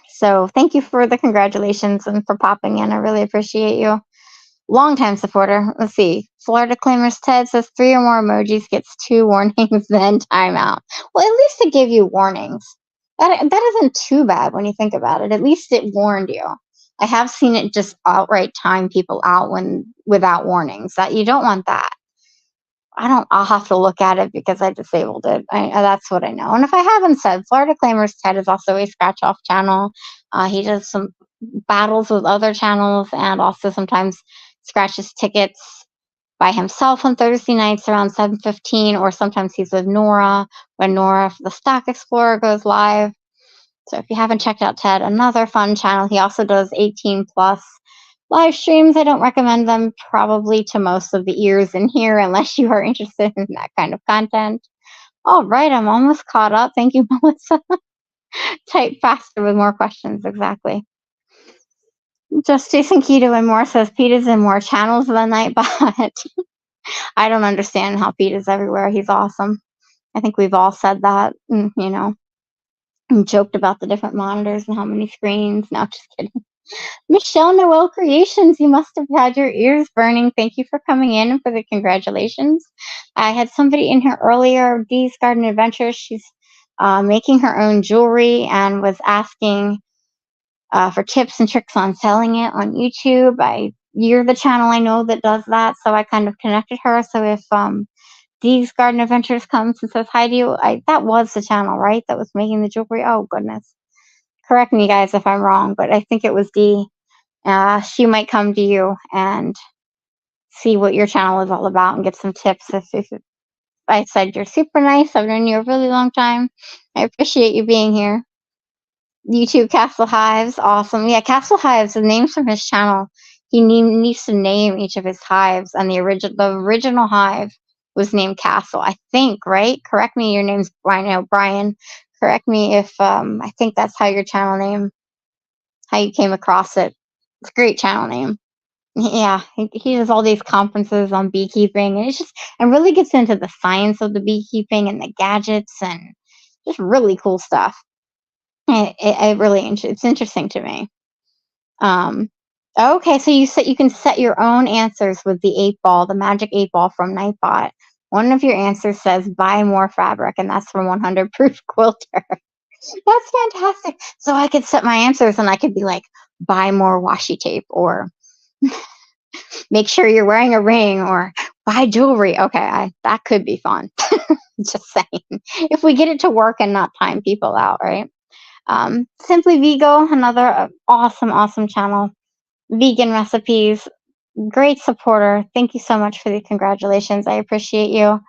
So thank you for the congratulations and for popping in. I really appreciate you. Longtime supporter. Let's see. Florida Claimers Ted says 3 or more emojis gets 2 warnings, then timeout. Well, at least it gave you warnings. That isn't too bad when you think about it. At least it warned you. I have seen it just outright time people out without warnings. That you don't want that. I'll have to look at it because I disabled it. That's what I know. And if I haven't said, Florida Claimers Ted is also a scratch off channel. He does some battles with other channels and also sometimes scratches tickets by himself on Thursday nights around 7:15, or sometimes he's with Nora when Nora the Stock Explorer goes live. So if you haven't checked out Ted, another fun channel. He also does 18 plus live streams. I don't recommend them probably to most of the ears in here unless you are interested in that kind of content. All right, I'm almost caught up. Thank you, Melissa. Type faster with more questions. Exactly. Just Jason Keto and more says Pete is in more channels than Nightbot. I don't understand how Pete is everywhere. He's awesome. I think we've all said that, and joked about the different monitors and how many screens. No, just kidding. Michelle Noel Creations, you must have had your ears burning. Thank you for coming in and for the congratulations. I had somebody in here earlier, Dee's Garden Adventures. She's making her own jewelry and was asking for tips and tricks on selling it on YouTube. You're the channel I know that does that, so I kind of connected her. So if Dee's Garden Adventures comes and says hi to you, that was the channel, right? That was making the jewelry. Oh goodness, correct me guys if I'm wrong, but I think it was Dee. She might come to you and see what your channel is all about and get some tips. If I said you're super nice, I've known you a really long time. I appreciate you being here. YouTube Castle Hives, awesome. Yeah, Castle Hives, the names from his channel. He needs to name each of his hives, and the original hive was named Castle, I think, right? Correct me. Your name's Brian. No, Brian. Correct me if I think that's how your channel name, how you came across it. It's a great channel name. Yeah, he does all these conferences on beekeeping, and it's just and really gets into the science of the beekeeping and the gadgets and just really cool stuff. It really it's interesting to me. Um, okay, so you said you can set your own answers with the 8 ball, the magic 8 ball from Nightbot. One of your answers says buy more fabric, and that's from 100 Proof Quilter. That's fantastic. So I could set my answers, and I could be like, buy more washi tape, or make sure you're wearing a ring, or buy jewelry. Okay, that could be fun. Just saying, if we get it to work and not time people out, right? Simply Vigo, another awesome, awesome channel. Vegan recipes, great supporter. Thank you so much for the congratulations. I appreciate you.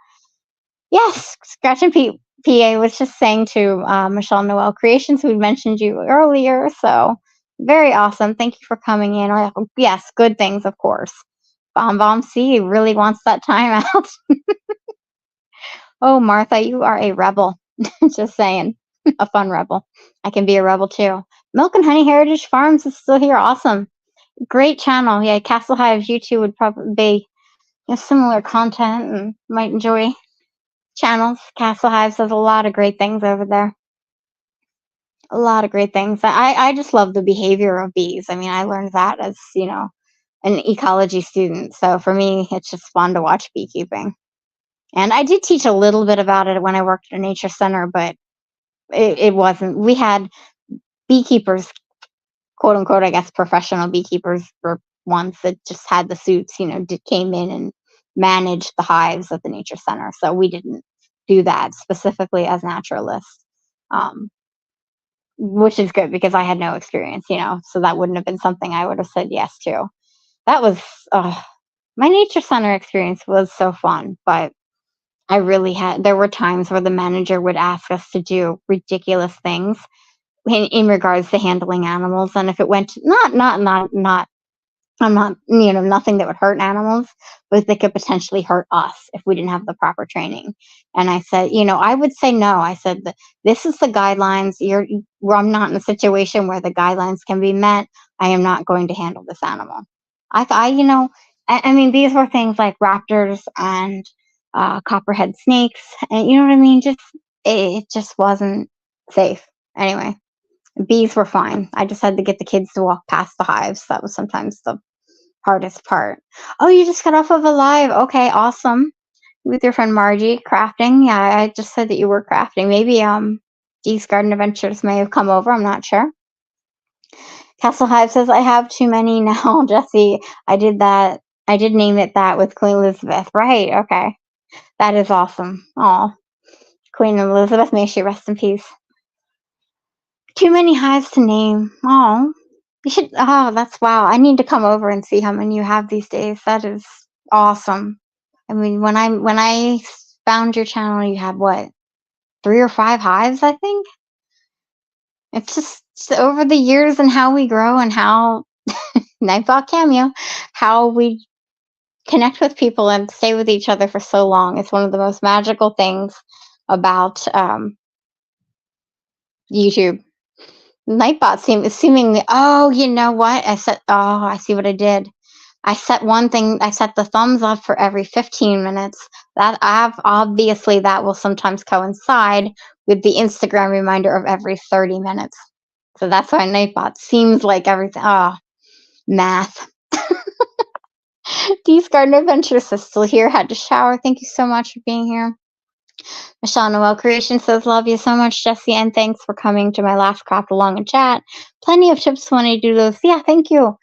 Yes, Scratch and PA was just saying to Michelle Noel Creations, who mentioned you earlier. So very awesome. Thank you for coming in. Yes, good things, of course. Bomb Bomb C really wants that time out. Oh, Martha, you are a rebel. Just saying. A fun rebel. I can be a rebel too. Milk and Honey Heritage Farms is still here. Awesome. Great channel. Yeah, Castle Hives, you two would probably be similar content and might enjoy channels. Castle Hives does a lot of great things over there. A lot of great things. I just love the behavior of bees. I mean, I learned that as, an ecology student. So for me, it's just fun to watch beekeeping. And I did teach a little bit about it when I worked at a nature center, but it wasn't. We had beekeepers, quote unquote, I guess, professional beekeepers were ones that just had the suits, came in and managed the hives at the nature center. So we didn't do that specifically as naturalists, which is good because I had no experience, so that wouldn't have been something I would have said yes to. That was, my nature center experience was so fun, but there were times where the manager would ask us to do ridiculous things in regards to handling animals. And if it went, not I'm not, nothing that would hurt animals, but they could potentially hurt us if we didn't have the proper training. And I said, I would say no. I said, this is the guidelines. I'm not in a situation where the guidelines can be met. I am not going to handle this animal. I mean, these were things like raptors and copperhead snakes. And you know what I mean? It just wasn't safe. Anyway, bees were fine. I just had to get the kids to walk past the hives. That was sometimes the hardest part. Oh, you just got off of a live. Okay, awesome. With your friend Margie crafting. Yeah, I just said that you were crafting. Maybe Dee's Garden Adventures may have come over. I'm not sure. Castle Hive says, I have too many now, Jesse. I did that. I did name it that with Queen Elizabeth. Right, okay. That is awesome. Oh, Queen Elizabeth, may she rest in peace. Too many hives to name. Oh, you should. Oh, that's wow. I need to come over and see how many you have these days. That is awesome. I mean, when I found your channel, you had what, 3 or 5 hives, I think. It's just over the years and how we grow and how Nightbot Cameo, how we connect with people and stay with each other for so long. It's one of the most magical things about YouTube. Nightbot seemingly. Oh, you know what? I see what I did. I set one thing. I set the thumbs up for every 15 minutes. Obviously that will sometimes coincide with the Instagram reminder of every 30 minutes. So that's why Nightbot seems like everything. Oh, math. Dee's Garden Adventures is still here. Had to shower. Thank you so much for being here. Michelle Noel Creation says, love you so much, Jesse, and thanks for coming to my last craft along and chat. Plenty of tips when I do those. Yeah, thank you.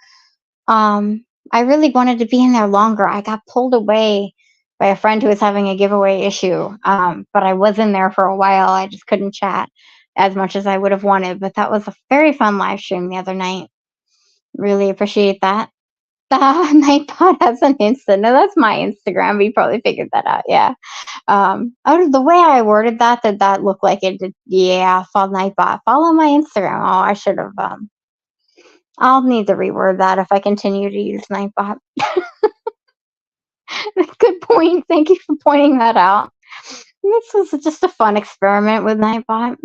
I really wanted to be in there longer. I got pulled away by a friend who was having a giveaway issue, but I was in there for a while. I just couldn't chat as much as I would have wanted, but that was a very fun live stream the other night. Really appreciate that. Nightbot has an Insta. No, that's my Instagram. We probably figured that out. Yeah. The way I worded that looked like it did. Yeah, follow Nightbot. Follow my Instagram. Oh, I should have. I'll need to reword that if I continue to use Nightbot. Good point. Thank you for pointing that out. This was just a fun experiment with Nightbot.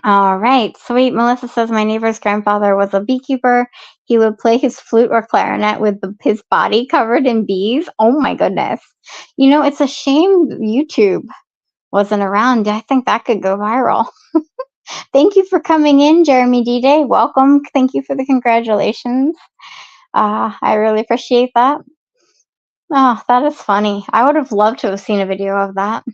All right, sweet. Melissa says my neighbor's grandfather was a beekeeper. He would play his flute or clarinet with his body covered in bees. Oh my goodness. It's a shame YouTube wasn't around. I think that could go viral. Thank you for coming in, Jeremy D-Day. Welcome. Thank you for the congratulations. I really appreciate that. Oh, that is funny. I would have loved to have seen a video of that.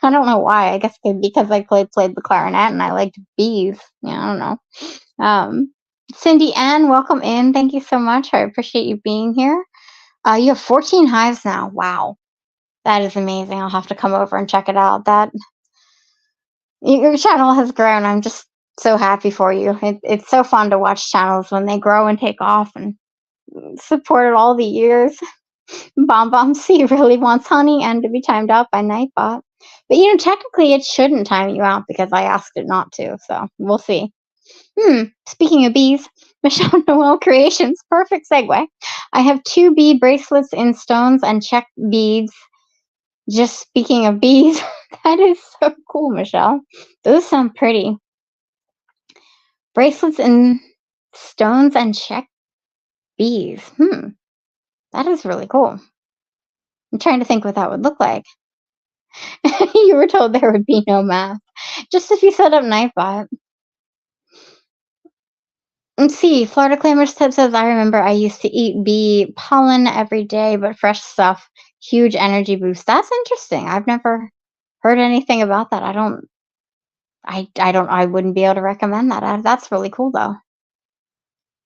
I don't know why. I guess because I played the clarinet and I liked bees. Yeah, I don't know. Cindy Ann, welcome in. Thank you so much. I appreciate you being here. You have 14 hives now. Wow. That is amazing. I'll have to come over and check it out. Your channel has grown. I'm just so happy for you. It's so fun to watch channels when they grow and take off and support it all the years. Bomb Bomb C really wants honey and to be timed out by Nightbot. But technically it shouldn't time you out because I asked it not to, so we'll see. Speaking of bees, Michelle Noel Creations, perfect segue. I have 2 bee bracelets in stones and check beads. Just speaking of bees, that is so cool, Michelle. Those sound pretty. Bracelets in stones and check bees. That is really cool. I'm trying to think what that would look like. You were told there would be no math. Just if you set up Nightbot. Let's see. Florida Clamorous Tip says, I remember I used to eat bee pollen every day, but fresh stuff. Huge energy boost. That's interesting. I've never heard anything about that. I wouldn't be able to recommend that. That's really cool though.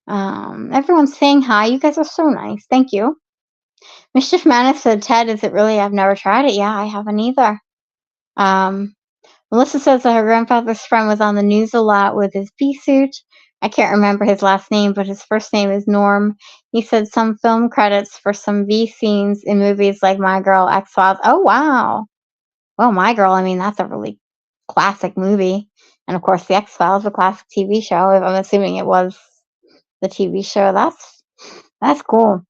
Everyone's saying hi. You guys are so nice. Thank you. Mischief Manus said, Ted, is it really? I've never tried it. Yeah, I haven't either. Melissa says that her grandfather's friend was on the news a lot with his bee suit. I can't remember his last name, but his first name is Norm. He said some film credits for some bee scenes in movies like My Girl, X-Files. Oh, wow. Well, My Girl, I mean, that's a really classic movie. And of course, The X-Files, a classic TV show. I'm assuming it was the TV show. That's cool.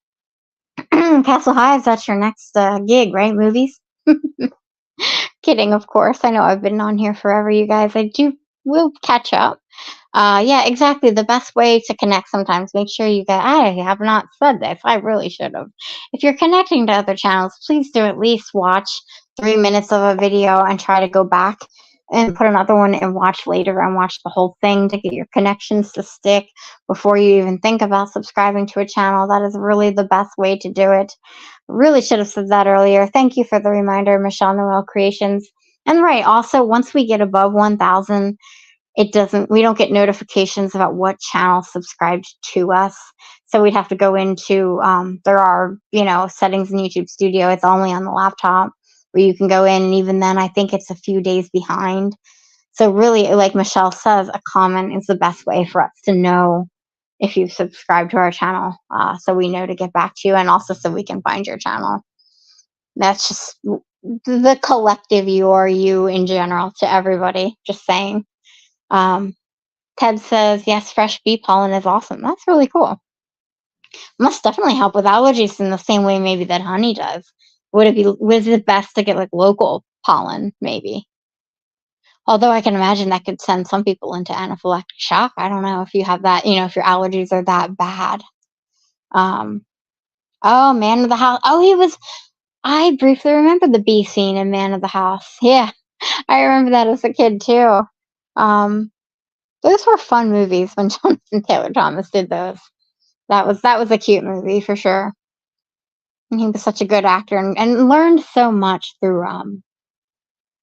Castle Hives, that's your next gig, right? Movies? Kidding, of course. I know I've been on here forever, you guys. We'll catch up. Yeah, exactly. The best way to connect sometimes, make sure you get, I have not said this. I really should have. If you're connecting to other channels, please do at least watch 3 minutes of a video and try to go back and put another one and watch later and watch the whole thing to get your connections to stick before you even think about subscribing to a channel. That is really the best way to do it. Really should have said that earlier. Thank you for the reminder, Michelle Noel Creations. And right, also, once we get above 1,000, we don't get notifications about what channel subscribed to us. So we'd have to go into, there are, settings in YouTube Studio. It's only on the laptop where you can go in. And even then, I think it's a few days behind. So really, like Michelle says, a comment is the best way for us to know if you've subscribed to our channel, so we know to get back to you, and also so we can find your channel. That's just the collective you in general to everybody. Just saying. Ted says, yes, fresh bee pollen is awesome. That's really cool. Must definitely help with allergies in the same way maybe that honey does. Would it be best to get like local pollen, maybe? Although I can imagine that could send some people into anaphylactic shock. I don't know if you have that, if your allergies are that bad. Oh, Man of the House. Oh, I briefly remember the bee scene in Man of the House. Yeah, I remember that as a kid too. Those were fun movies when Jonathan Taylor Thomas did those. That was a cute movie for sure. And he was such a good actor and learned so much through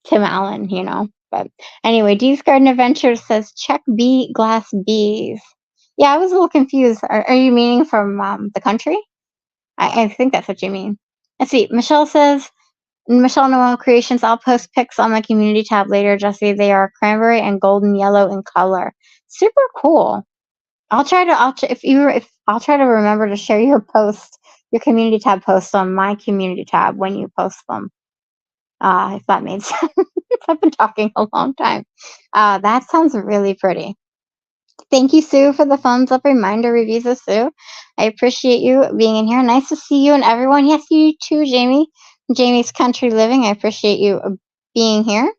Tim Allen, But anyway, Dee's Garden Adventures says check bee glass bees. Yeah, I was a little confused. Are you meaning from the country? I think that's what you mean. Let's see. Michelle Noel Creations, I'll post pics on my community tab later, Jesse. They are cranberry and golden yellow in color. Super cool. If I'll try to remember to share your post, your community tab post on my community tab when you post them. If that made sense. I've been talking a long time. That sounds really pretty. Thank you, Sue, for the thumbs up reminder reviews of Sue. I appreciate you being in here. Nice to see you and everyone. Yes, you too, Jamie. Jamie's Country Living. I appreciate you being here.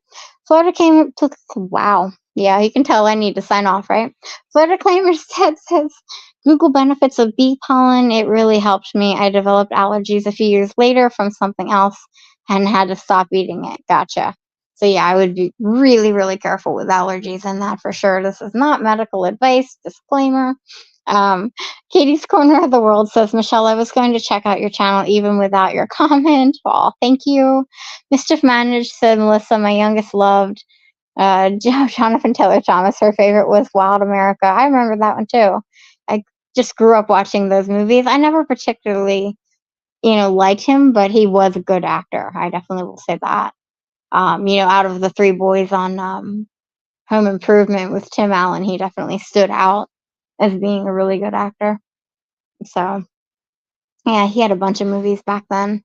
Florida came to, wow. Yeah, you can tell I need to sign off, right? Florida Claimer says Google benefits of bee pollen. It really helped me. I developed allergies a few years later from something else and had to stop eating it. Gotcha. So yeah, I would be really, really careful with allergies and that for sure. This is not medical advice, disclaimer. Um, Katie's Corner of the World says, Michelle, I was going to check out your channel even without your comment. Well, thank you. Mischief Managed said, Melissa, my youngest loved Jonathan Taylor Thomas. Her favorite was Wild America. I remember that one too. I just grew up watching those movies. I never particularly, liked him, but he was a good actor. I definitely will say that. Out of the three boys on Home Improvement with Tim Allen, he definitely stood out as being a really good actor. So, yeah, he had a bunch of movies back then.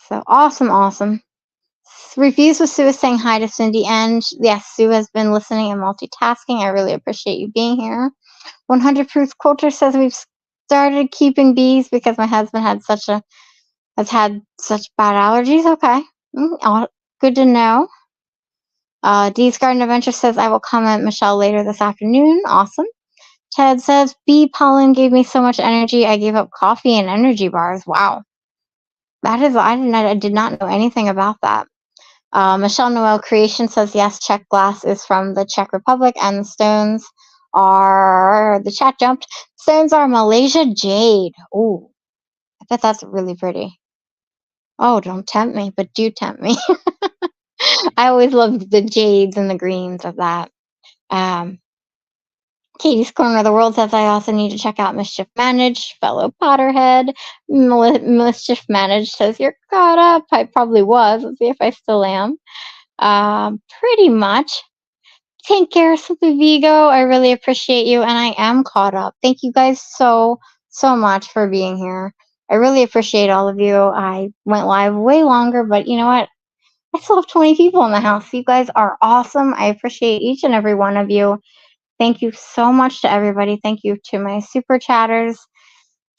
So, awesome. Reviews with Sue is saying hi to Cindy and yes, Sue has been listening and multitasking. I really appreciate you being here. 100 Proof Quilter says we've started keeping bees because my husband has had such bad allergies. Okay. Good to know. Dee's Garden Adventure says, I will comment Michelle later this afternoon. Awesome. Ted says, bee pollen gave me so much energy. I gave up coffee and energy bars. Wow. I did not know anything about that. Michelle Noel Creation says, yes, Czech glass is from the Czech Republic and the stones are, the chat jumped, stones are Malaysia jade. Oh, I bet that's really pretty. Oh, don't tempt me, but do tempt me. I always loved the jades and the greens of that. Katie's Corner of the World says, I also need to check out Mischief Managed, fellow Potterhead. Mischief Managed says, you're caught up. I probably was. Let's see if I still am. Pretty much. Tank Garrus with the Vigo, I really appreciate you, and I am caught up. Thank you guys so much for being here. I really appreciate all of you. I went live way longer, but you know what? I still have 20 people in the house. You guys are awesome. I appreciate each and every one of you. Thank you so much to everybody. Thank you to my super chatters,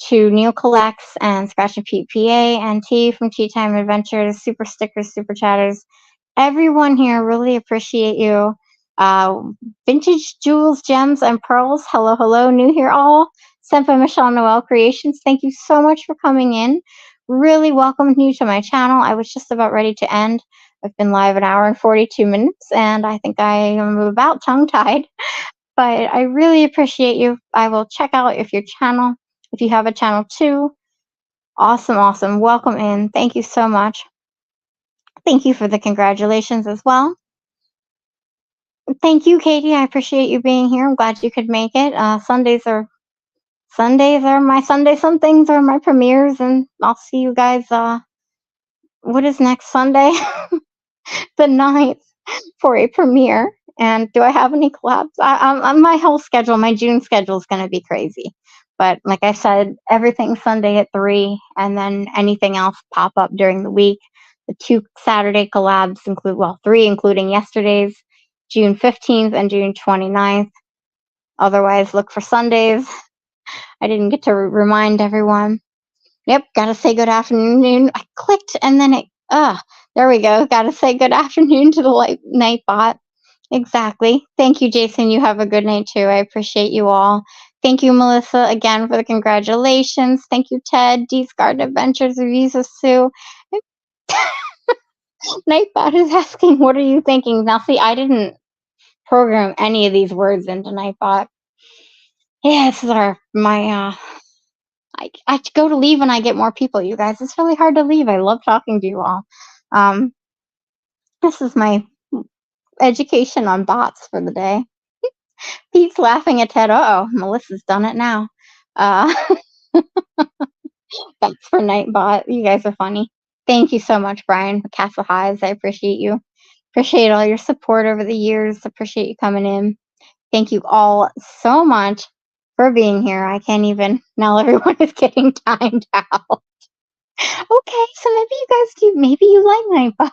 to Neil Collects and Scratch and Pete PA and T from Tea Time Adventures, super stickers, super chatters. Everyone here, really appreciate you. Vintage Jewels, Gems, and Pearls. Hello, new here all. Sent by Michelle Noel Creations. Thank you so much for coming in. Really welcome you to my channel. I was just about ready to end. I've been live an hour and 42 minutes, and I think I am about tongue-tied. But I really appreciate you. I will check out if you have a channel too. Awesome. Welcome in. Thank you so much. Thank you for the congratulations as well. Thank you, Katie. I appreciate you being here. I'm glad you could make it. Sundays are my Sunday. Some things are my premieres, and I'll see you guys. What is next Sunday? The 9th for a premiere. And do I have any collabs? My whole schedule, my June schedule is going to be crazy. But like I said, everything Sunday at 3, and then anything else pop up during the week. The 2 Saturday collabs include, 3 including yesterday's, June 15th and June 29th. Otherwise, look for Sundays. I didn't get to remind everyone. Yep, gotta say good afternoon. I clicked and then there we go. Gotta say good afternoon to the night bot. Exactly. Thank you, Jason. You have a good night too. I appreciate you all. Thank you, Melissa, again for the congratulations. Thank you, Ted, Dee's Garden Adventures, Visa Sue. Nightbot is asking, what are you thinking? Now, see, I didn't program any of these words into Nightbot. Yeah, this is I go to leave when I get more people, you guys. It's really hard to leave. I love talking to you all. This is my education on bots for the day. Pete's laughing at Ted. Melissa's done it now. That's for Nightbot. You guys are funny. Thank you so much, Brian, for Castle Highs. I appreciate you. Appreciate all your support over the years. Appreciate you coming in. Thank you all so much for being here. I can't even, now everyone is getting timed out. Okay, so maybe you guys do, maybe you like Nightbot.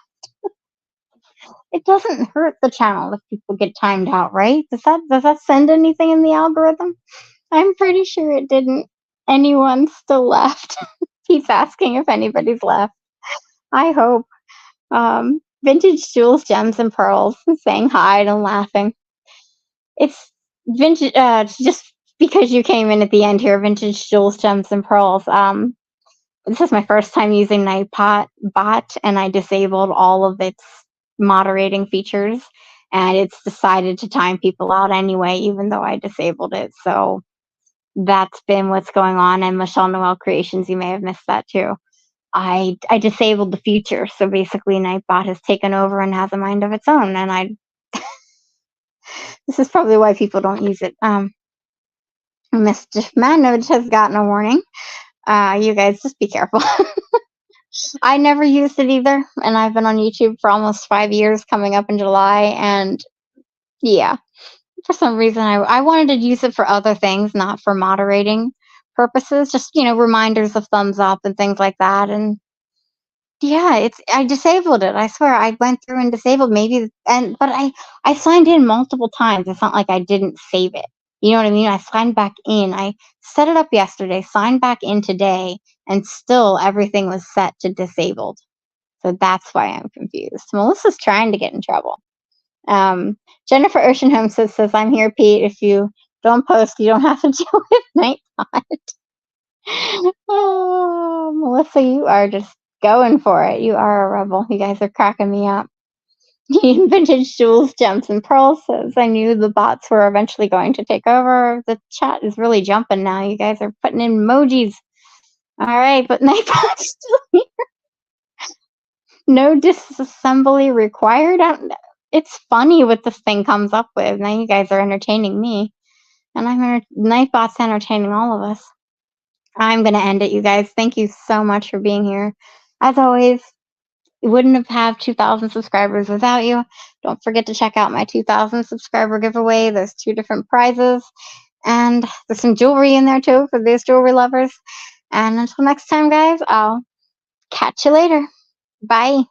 It doesn't hurt the channel if people get timed out, right? Does that send anything in the algorithm? I'm pretty sure it didn't. Anyone still left? He's asking if anybody's left. I hope. Vintage Jewels, Gems, and Pearls saying hi and laughing. It's vintage, just because you came in at the end here, Vintage Jewels, Gems, and Pearls. This is my first time using Nightbot bot, and I disabled all of its moderating features, and it's decided to time people out anyway, even though I disabled it. So that's been what's going on. And Michelle Noel Creations, you may have missed that too. I disabled the feature, so basically Nightbot has taken over and has a mind of its own, and this is probably why people don't use it. Mischief Manage has gotten a warning. You guys just be careful. I never used it either, and I've been on YouTube for almost 5 years, coming up in July, and yeah, for some reason I wanted to use it for other things, not for moderating purposes, just, reminders of thumbs up and things like that, and yeah, I disabled it. I swear I went through and disabled but I signed in multiple times. It's not like I didn't save it. You know what I mean? I signed back in. I set it up yesterday, signed back in today, and still everything was set to disabled. So that's why I'm confused. Melissa's trying to get in trouble. Jennifer Ocean Homestead says, I'm here, Pete. If you don't post, you don't have to deal with Nightbot. Oh, Melissa, you are just going for it. You are a rebel. You guys are cracking me up. Vintage Jewels, Gems, and Pearls says, I knew the bots were eventually going to take over. The chat is really jumping now. You guys are putting in emojis. All right, but Nightbot's still here. No disassembly required. It's funny what this thing comes up with. Now you guys are entertaining me, and Nightbot's entertaining all of us. I'm going to end it, you guys. Thank you so much for being here. As always, wouldn't have 2,000 subscribers without you. Don't forget to check out my 2,000 subscriber giveaway. There's 2 different prizes, and there's some jewelry in there too for those jewelry lovers. And until next time, guys, I'll catch you later. Bye.